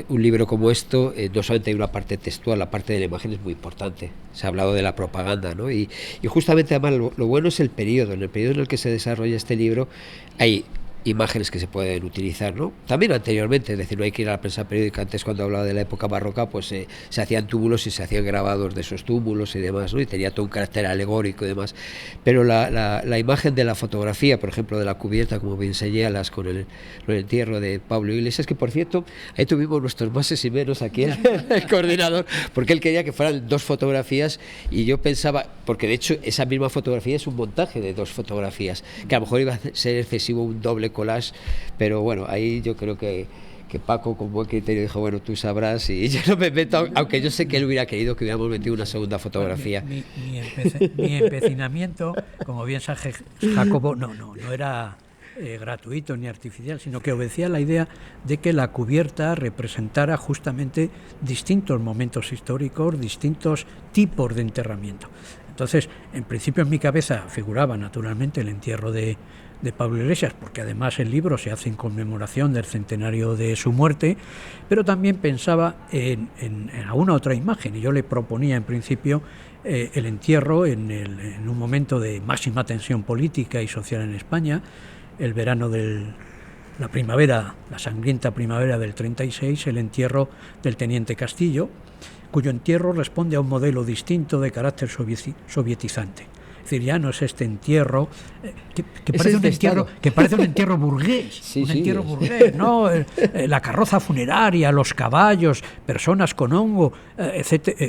un libro como esto, no solamente hay una parte textual, la parte de la imagen es muy importante. Se ha hablado de la propaganda, ¿no? Y justamente, además, lo bueno es el periodo. En el periodo en el que se desarrolla este libro hay imágenes que se pueden utilizar, ¿no? También anteriormente, es decir, no hay que ir a la prensa periódica. Antes, cuando hablaba de la época barroca, pues se hacían túmulos y se hacían grabados de esos túmulos y demás, ¿no? Y tenía todo un carácter alegórico y demás. Pero la imagen de la fotografía, por ejemplo, de la cubierta, como bien señalas, con el entierro de Pablo Iglesias, que por cierto, ahí tuvimos nuestros máses y menos aquí el coordinador, porque él quería que fueran 2 fotografías, y yo pensaba, porque de hecho esa misma fotografía es un montaje de 2 fotografías, que a lo mejor iba a ser excesivo un doble collage, pero bueno, ahí yo creo que Paco, con buen criterio, dijo, bueno, tú sabrás, y yo no me meto, aunque yo sé que él hubiera querido que hubiéramos metido una segunda fotografía. Mi empecinamiento, como bien sabe Jacobo, no era gratuito ni artificial, sino que obedecía a la idea de que la cubierta representara justamente distintos momentos históricos, distintos tipos de enterramiento. Entonces, en principio en mi cabeza figuraba naturalmente el entierro de Pablo Iglesias, porque además el libro se hace en conmemoración del centenario de su muerte, pero también pensaba en alguna otra imagen, y yo le proponía en principio el entierro en un momento de máxima tensión política y social en España, el verano la primavera, la sangrienta primavera del 36, el entierro del teniente Castillo, cuyo entierro responde a un modelo distinto de carácter sovietizante. Es decir, ya no es este entierro que parece un entierro burgués, burgués, ¿no? La carroza funeraria, los caballos, personas con hongo,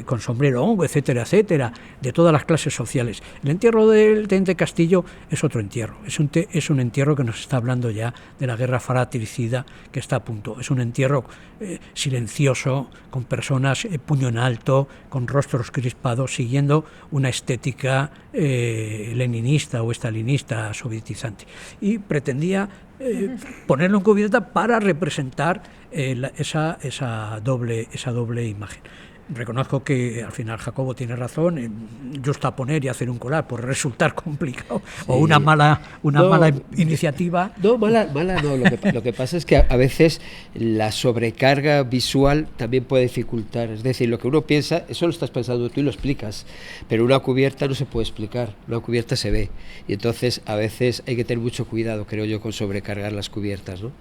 con sombrero hongo, etcétera, etcétera, de todas las clases sociales. El entierro del teniente Castillo es otro entierro, es un entierro que nos está hablando ya de la guerra fratricida que está a punto. Es un entierro silencioso, con personas puño en alto, con rostros crispados, siguiendo una estética leninista o estalinista sovietizante, y pretendía ponerlo en cubierta para representar esa doble imagen. Reconozco que al final Jacobo tiene razón, justaponer y hacer un colar puede resultar complicado, sí. O una mala iniciativa. No, mala no. Lo que pasa es que a veces la sobrecarga visual también puede dificultar. Es decir, lo que uno piensa, eso lo estás pensando tú y lo explicas, pero una cubierta no se puede explicar, una cubierta se ve. Y entonces a veces hay que tener mucho cuidado, creo yo, con sobrecargar las cubiertas, ¿no?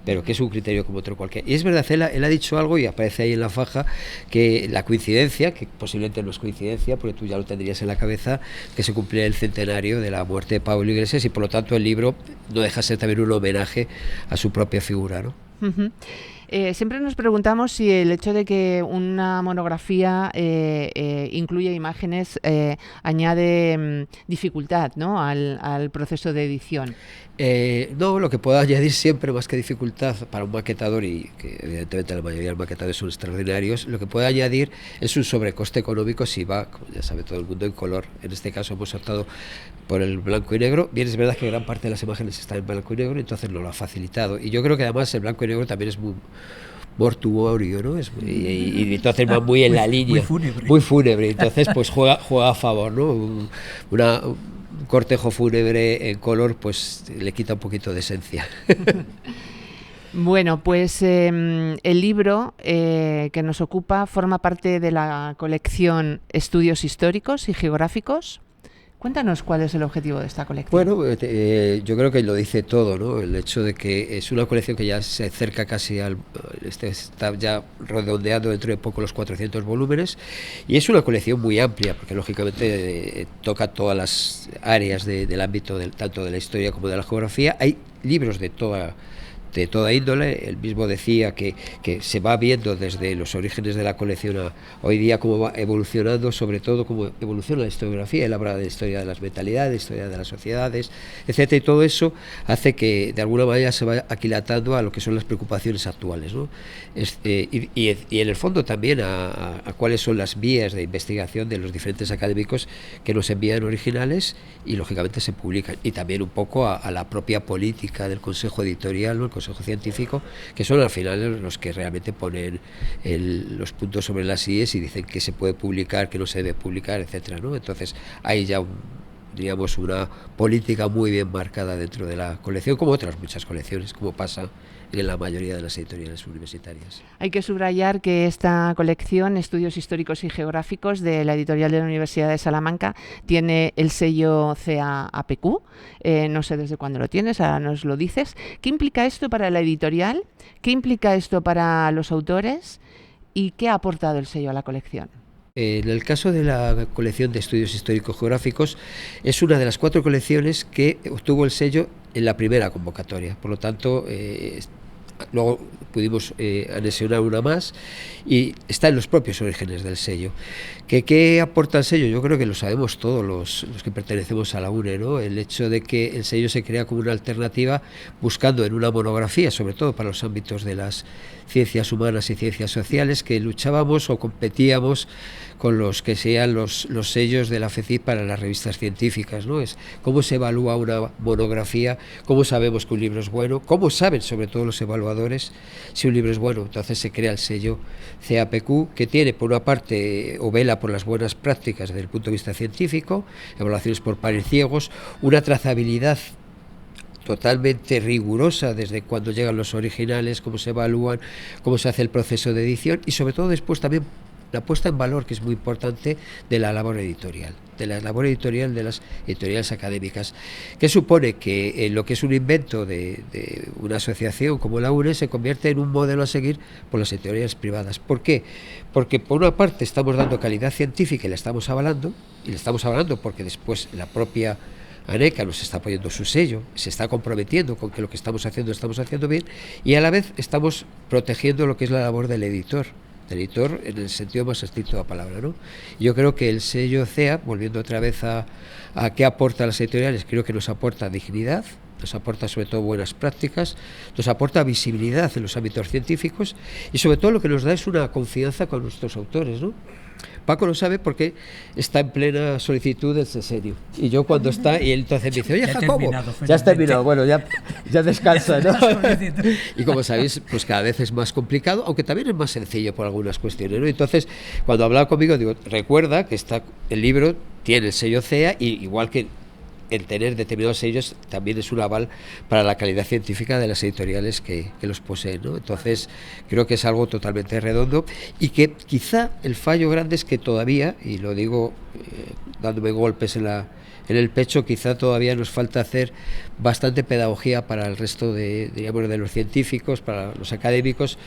Pero que es un criterio como otro cualquiera. Y es verdad, él ha dicho algo, y aparece ahí en la faja, que la coincidencia, que posiblemente no es coincidencia, porque tú ya lo tendrías en la cabeza, que se cumplía el centenario de la muerte de Pablo Iglesias, y por lo tanto el libro no deja de ser también un homenaje a su propia figura, ¿no? Uh-huh. Siempre nos preguntamos si el hecho de que una monografía incluya imágenes añade dificultad, ¿no?, al proceso de edición. No, lo que puede añadir siempre, más que dificultad para un maquetador, y que evidentemente la mayoría de los maquetadores son extraordinarios, lo que puede añadir es un sobrecoste económico si va, como ya sabe todo el mundo, en color. En este caso hemos optado por el blanco y negro. Bien, es verdad que gran parte de las imágenes están en blanco y negro, entonces nos lo ha facilitado. Y yo creo que además el blanco y negro también es muy mortuorio, ¿no? Y entonces va muy en la línea, muy fúnebre. Entonces pues juega a favor, ¿no? Un cortejo fúnebre en color pues le quita un poquito de esencia. Bueno, pues el libro que nos ocupa forma parte de la colección Estudios Históricos y Geográficos. Cuéntanos cuál es el objetivo de esta colección. Bueno, yo creo que lo dice todo, ¿no? El hecho de que es una colección que ya se acerca casi está ya redondeando dentro de poco los 400 volúmenes, y es una colección muy amplia, porque lógicamente toca todas las áreas del ámbito tanto de la historia como de la geografía. Hay libros de toda índole. Él mismo decía que se va viendo desde los orígenes de la colección a hoy día cómo va evolucionando, sobre todo cómo evoluciona la historiografía. Él habla de historia de las mentalidades, historia de las sociedades, etcétera, y todo eso hace que de alguna manera se vaya aquilatando a lo que son las preocupaciones actuales, ¿no? Y en el fondo también a cuáles son las vías de investigación de los diferentes académicos que nos envían originales y lógicamente se publican, y también un poco a la propia política del Consejo Editorial, ¿no? El Consejo Científico, que son al final los que realmente ponen los puntos sobre las IES y dicen que se puede publicar, que no se debe publicar, etcétera, ¿no? Entonces hay ya diríamos una política muy bien marcada dentro de la colección, como otras muchas colecciones, como pasa en la mayoría de las editoriales universitarias. Hay que subrayar que esta colección, Estudios Históricos y Geográficos, de la editorial de la Universidad de Salamanca, tiene el sello CAAPQ. No sé desde cuándo lo tienes, ahora nos lo dices. ¿Qué implica esto para la editorial? ¿Qué implica esto para los autores? ¿Y qué ha aportado el sello a la colección? En el caso de la colección de Estudios Históricos Geográficos, es una de las 4 colecciones que obtuvo el sello en la primera convocatoria. Por lo tanto, luego pudimos anexionar una más, y está en los propios orígenes del sello. ¿Qué aporta el sello? Yo creo que lo sabemos todos los que pertenecemos a la UNE, ¿no? El hecho de que el sello se crea como una alternativa, buscando en una monografía, sobre todo para los ámbitos de las ciencias humanas y ciencias sociales, que luchábamos o competíamos con los que sean los sellos de la FECIP para las revistas científicas, ¿no? Es cómo se evalúa una monografía, cómo sabemos que un libro es bueno, cómo saben sobre todo los evaluadores si un libro es bueno. Entonces se crea el sello CAPQ, que tiene por una parte o vela por las buenas prácticas desde el punto de vista científico, evaluaciones por pares ciegos, una trazabilidad totalmente rigurosa desde cuando llegan los originales, cómo se evalúan, cómo se hace el proceso de edición, y sobre todo después también la puesta en valor, que es muy importante, de la labor editorial, de las editoriales académicas, que supone que lo que es un invento de una asociación como la UNE se convierte en un modelo a seguir por las editoriales privadas. ¿Por qué? Porque por una parte estamos dando calidad científica y la estamos avalando porque después la propia ANECA nos está poniendo su sello, se está comprometiendo con que lo que estamos haciendo bien, y a la vez estamos protegiendo lo que es la labor del editor en el sentido más estricto de la palabra, ¿no? Yo creo que el sello CEA, volviendo otra vez a qué aporta a las editoriales, creo que nos aporta dignidad, nos aporta sobre todo buenas prácticas, nos aporta visibilidad en los ámbitos científicos, y sobre todo lo que nos da es una confianza con nuestros autores, ¿no? Paco lo sabe porque está en plena solicitud del sesenio. Y yo cuando está, y él entonces me dice, oye, Jacobo, ya has terminado, bueno, ya descansa, ¿no? Y como sabéis, pues cada vez es más complicado, aunque también es más sencillo por algunas cuestiones, ¿no? Entonces, cuando hablaba conmigo, digo, recuerda que el libro tiene el sello CEA, y igual que el tener determinados sellos también es un aval para la calidad científica de las editoriales que los poseen, ¿no? Entonces creo que es algo totalmente redondo, y que quizá el fallo grande es que todavía, y lo digo dándome golpes en el pecho, quizá todavía nos falta hacer bastante pedagogía para el resto de los científicos, para los académicos,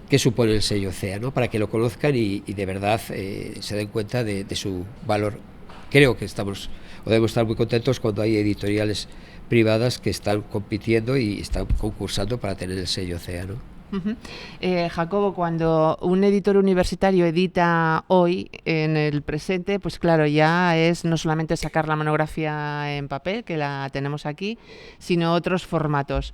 que supone el sello CEA, ¿no? Para que lo conozcan y de verdad se den cuenta de su valor. Creo que debemos estar muy contentos cuando hay editoriales privadas que están compitiendo y están concursando para tener el sello CEA, ¿no? Jacobo, cuando un editor universitario edita hoy en el presente, pues claro, ya es no solamente sacar la monografía en papel, que la tenemos aquí, sino otros formatos.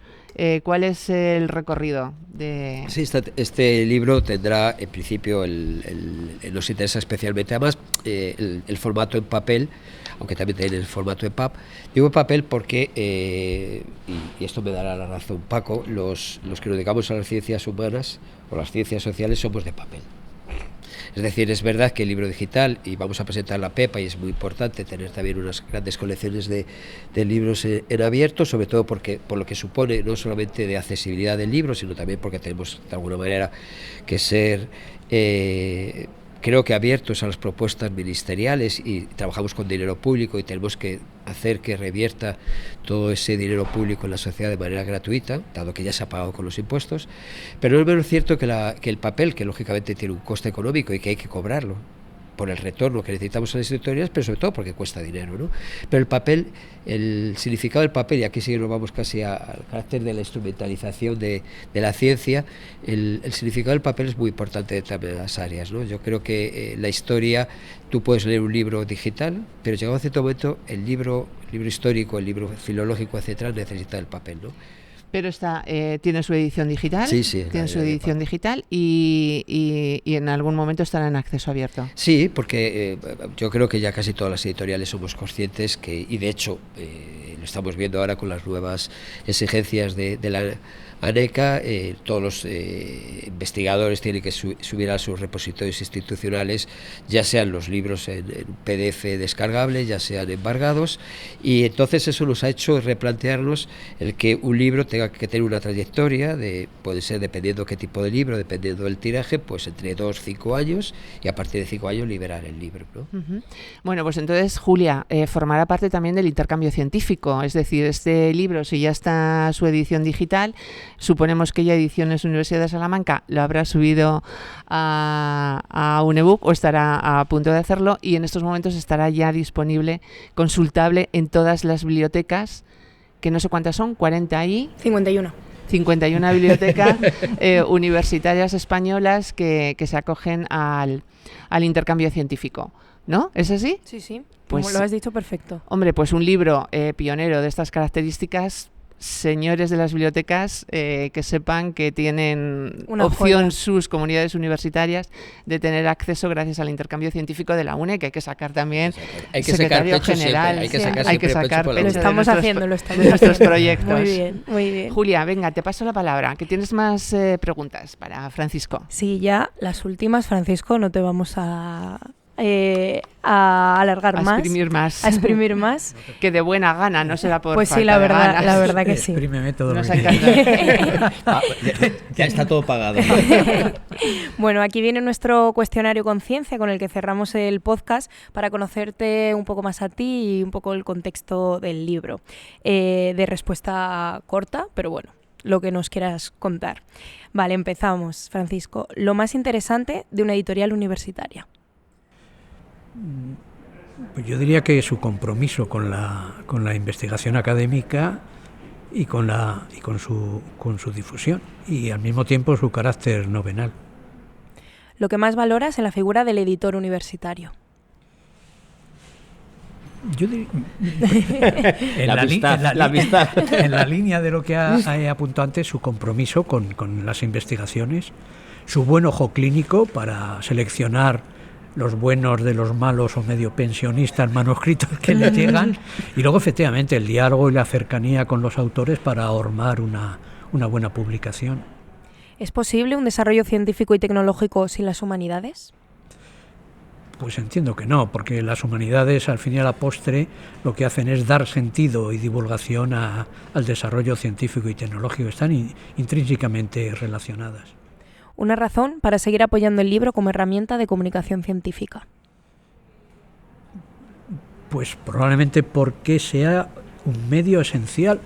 ¿Cuál es el recorrido de...? Sí, este libro tendrá, en principio, nos interesa especialmente, además, el formato en papel, aunque también tiene el formato EPUB. Digo en papel porque, y esto me dará la razón Paco, los que nos dedicamos a las ciencias humanas o las ciencias sociales somos de papel. Es decir, es verdad que el libro digital, y vamos a presentar la PEPA, y es muy importante tener también unas grandes colecciones de libros en abierto, sobre todo por lo que supone no solamente de accesibilidad del libro, sino también porque tenemos de alguna manera que ser... creo que abiertos a las propuestas ministeriales, y trabajamos con dinero público y tenemos que hacer que revierta todo ese dinero público en la sociedad de manera gratuita, dado que ya se ha pagado con los impuestos, pero no es menos cierto que el papel, que lógicamente tiene un coste económico y que hay que cobrarlo por el retorno que necesitamos a las editoriales, pero sobre todo porque cuesta dinero, ¿no? Pero el papel, el significado del papel, y aquí sí nos vamos casi al carácter de la instrumentalización de la ciencia, el significado del papel es muy importante en todas las áreas, ¿no? Yo creo que la historia, tú puedes leer un libro digital, pero llegado a cierto momento el libro histórico, el libro filológico, etcétera, necesita el papel, ¿no? Pero tiene su edición digital. Sí, tiene su edición digital y en algún momento estará en acceso abierto. Sí, porque yo creo que ya casi todas las editoriales somos conscientes y de hecho lo estamos viendo ahora con las nuevas exigencias de la ANECA, todos los investigadores tienen que subir a sus repositorios institucionales, ya sean los libros en PDF descargable, ya sean embargados, y entonces eso nos ha hecho replantearnos el que un libro tenga que tener una trayectoria, puede ser dependiendo qué tipo de libro, dependiendo del tiraje, pues entre 2 y 5 años, y a partir de 5 años liberar el libro, ¿no? Uh-huh. Bueno, pues entonces, Julia, formará parte también del intercambio científico, es decir, este libro, si ya está su edición digital, suponemos que ya Ediciones Universidad de Salamanca lo habrá subido a un ebook o estará a punto de hacerlo, y en estos momentos estará ya disponible, consultable en todas las bibliotecas, que no sé cuántas son, 40 y... 51 bibliotecas universitarias españolas que se acogen al intercambio científico, ¿no? ¿Es así? Sí, pues, como lo has dicho, perfecto. Hombre, pues un libro pionero de estas características, señores de las bibliotecas, que sepan que tienen una opción joya. Sus comunidades universitarias de tener acceso gracias al intercambio científico de la UNE, que hay que sacar también secretario general, hay que sacar Lo estamos haciendo. Nuestros proyectos. Muy bien. Julia, venga, te paso la palabra, que tienes más preguntas para Francisco. Sí, ya las últimas, Francisco, no te vamos a a alargar a exprimir más. A exprimir más. Que de buena gana, no será por pues falta sí, la de verdad, ganas. la verdad que sí. Exprímeme todo. Nos encanta. Ya está todo pagado. Bueno, aquí viene nuestro cuestionario conciencia con el que cerramos el podcast para conocerte un poco más a ti y un poco el contexto del libro. De respuesta corta, pero bueno, lo que nos quieras contar. Vale, empezamos, Francisco. Lo más interesante de una editorial universitaria. Pues yo diría que su compromiso con la investigación académica y con su difusión, y al mismo tiempo su carácter novenal. Lo que más valoras en la figura del editor universitario. Yo diría, la amistad. En la línea de lo que he apuntado antes, su compromiso con las investigaciones, su buen ojo clínico para seleccionar los buenos de los malos o medio pensionistas manuscritos que le llegan, y luego efectivamente el diálogo y la cercanía con los autores para ahormar una buena publicación. ¿Es posible un desarrollo científico y tecnológico sin las humanidades? Pues entiendo que no, porque las humanidades al fin y a la postre lo que hacen es dar sentido y divulgación al desarrollo científico y tecnológico, están intrínsecamente relacionadas. Una razón para seguir apoyando el libro como herramienta de comunicación científica. Pues probablemente porque sea un medio esencial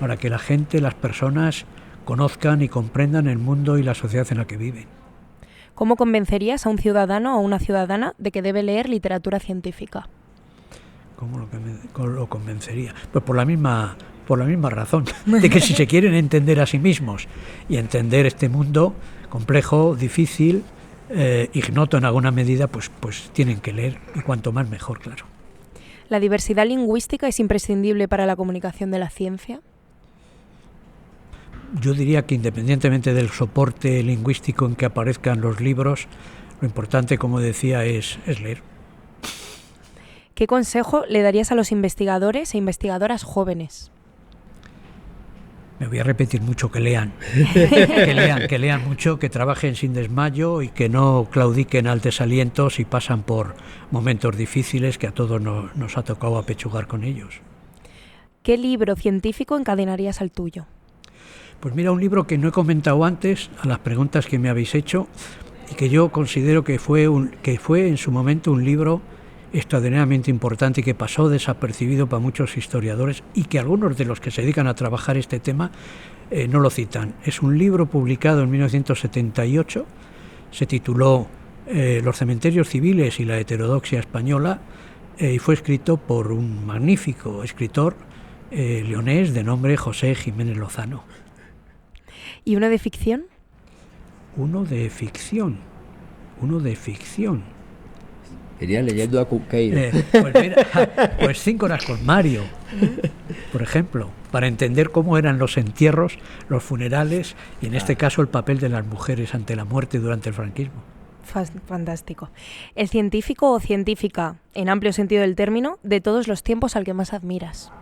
para que la gente, las personas, conozcan y comprendan el mundo y la sociedad en la que viven. ¿Cómo convencerías a un ciudadano o una ciudadana de que debe leer literatura científica? ¿Cómo lo convencería? Pues por la misma razón, de que si se quieren entender a sí mismos y entender este mundo complejo, difícil, ignoto en alguna medida, pues tienen que leer, y cuanto más mejor, claro. ¿La diversidad lingüística es imprescindible para la comunicación de la ciencia? Yo diría que independientemente del soporte lingüístico en que aparezcan los libros, lo importante, como decía, es leer. ¿Qué consejo le darías a los investigadores e investigadoras jóvenes? Me voy a repetir mucho, que lean, que lean mucho, que trabajen sin desmayo y que no claudiquen al desaliento si pasan por momentos difíciles, que a todos nos ha tocado apechugar con ellos. ¿Qué libro científico encadenarías al tuyo? Pues mira, un libro que no he comentado antes, a las preguntas que me habéis hecho, y que yo considero que fue en su momento un libro extraordinariamente importante y que pasó desapercibido para muchos historiadores, y que algunos de los que se dedican a trabajar este tema no lo citan. Es un libro publicado en 1978, se tituló Los cementerios civiles y la heterodoxia española, y fue escrito por un magnífico escritor leonés de nombre José Jiménez Lozano. ¿Y uno de ficción? Uno de ficción. Iría leyendo a Cunqueiro. Pues mira, pues 5 horas con Mario, por ejemplo, para entender cómo eran los entierros, los funerales, y en este caso el papel de las mujeres ante la muerte durante el franquismo. Fantástico. ¿El científico o científica, en amplio sentido del término, de todos los tiempos al que más admiras?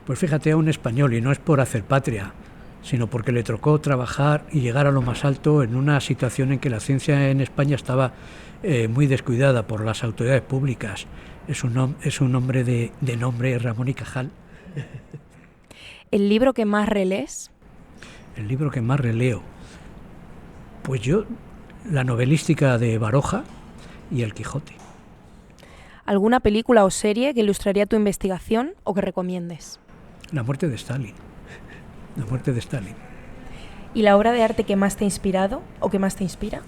Pues fíjate, a un español, y no es por hacer patria, sino porque le tocó trabajar y llegar a lo más alto en una situación en que la ciencia en España estaba muy descuidada por las autoridades públicas. Es un hombre de nombre Ramón y Cajal. ¿El libro que más relees? El libro que más releo. Pues yo, la novelística de Baroja y El Quijote. ¿Alguna película o serie que ilustraría tu investigación o que recomiendes? La muerte de Stalin. La muerte de Stalin. ¿Y la obra de arte que más te ha inspirado o que más te inspira?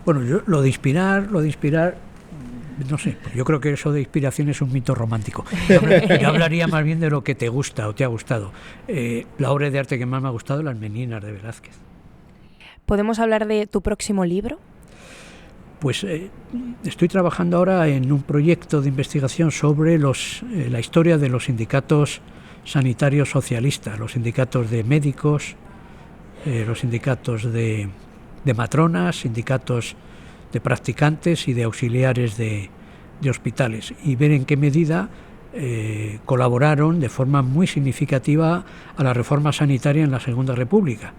Bueno, yo lo de inspirar, no sé, yo creo que eso de inspiración es un mito romántico. Yo hablaría más bien de lo que te gusta o te ha gustado. La obra de arte que más me ha gustado, Las Meninas de Velázquez. ¿Podemos hablar de tu próximo libro? Pues estoy trabajando ahora en un proyecto de investigación sobre la historia de los sindicatos sanitarios socialistas, los sindicatos de médicos, los sindicatos de matronas, sindicatos de practicantes y de auxiliares de hospitales, y ver en qué medida colaboraron de forma muy significativa a la reforma sanitaria en la Segunda República,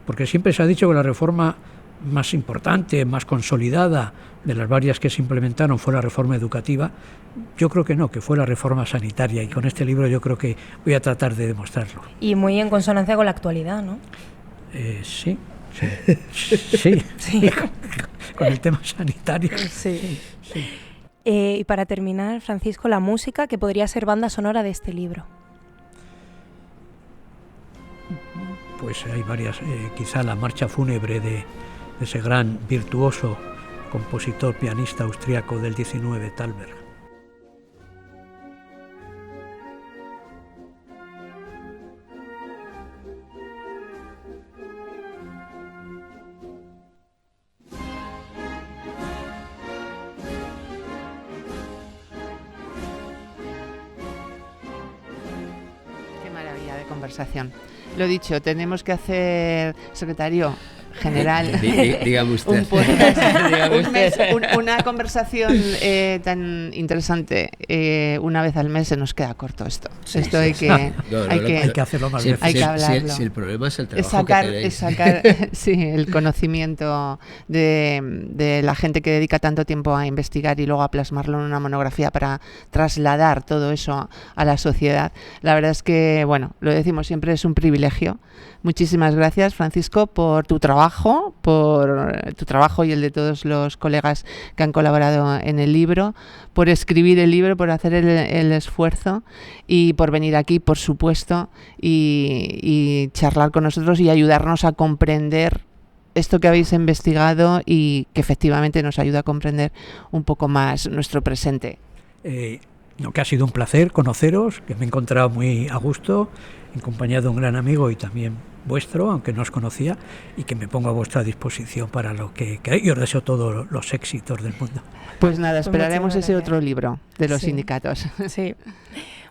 porque siempre se ha dicho que la reforma más importante, más consolidada de las varias que se implementaron fue la reforma educativa. Yo creo que no, que fue la reforma sanitaria, y con este libro yo creo que voy a tratar de demostrarlo. Y muy en consonancia con la actualidad, ¿no? Sí. Con el tema sanitario. Sí. Y para terminar, Francisco, la música que podría ser banda sonora de este libro. Pues hay varias, quizá la marcha fúnebre de ese gran virtuoso compositor, pianista austriaco del 19, Thalberg. Qué maravilla de conversación. Lo dicho, tenemos que hacer, secretario general, dígame usted. un podcast, una conversación tan interesante una vez al mes. Se nos queda corto esto. Esto hay que hacerlo más veces. Hay que hablarlo. Si el problema es el trabajo que tenéis. Sacar sí, el conocimiento de la gente que dedica tanto tiempo a investigar y luego a plasmarlo en una monografía para trasladar todo eso a la sociedad. La verdad es que, bueno, lo decimos siempre, es un privilegio. Muchísimas gracias, Francisco, por tu trabajo y el de todos los colegas que han colaborado en el libro, por escribir el libro, por hacer el esfuerzo y por venir aquí, por supuesto, y charlar con nosotros y ayudarnos a comprender esto que habéis investigado y que efectivamente nos ayuda a comprender un poco más nuestro presente. Que ha sido un placer conoceros, que me he encontrado muy a gusto, en compañía de un gran amigo y también vuestro, aunque no os conocía, y que me pongo a vuestra disposición para lo que queráis. Y os deseo todos los éxitos del mundo. Pues nada, esperaremos ese otro libro de los sindicatos. Sí.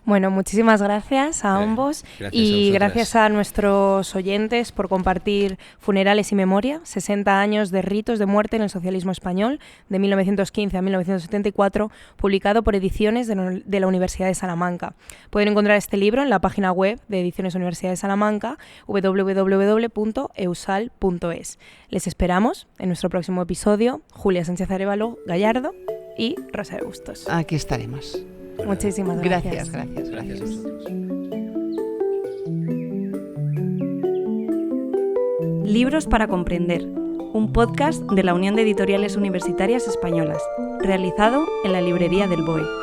Bueno, muchísimas gracias a ambos y gracias a nuestros oyentes por compartir Funerales y Memoria, 60 años de ritos de muerte en el socialismo español, de 1915 a 1974, publicado por Ediciones de la Universidad de Salamanca. Pueden encontrar este libro en la página web de Ediciones Universidad de Salamanca, www.eusal.es. Les esperamos en nuestro próximo episodio. Julia Sánchez Arévalo Gallardo y Rosa de Bustos. Aquí estaremos. Muchísimas gracias. Gracias a vosotros. Libros para comprender, un podcast de la Unión de Editoriales Universitarias Españolas, realizado en la librería del BOE.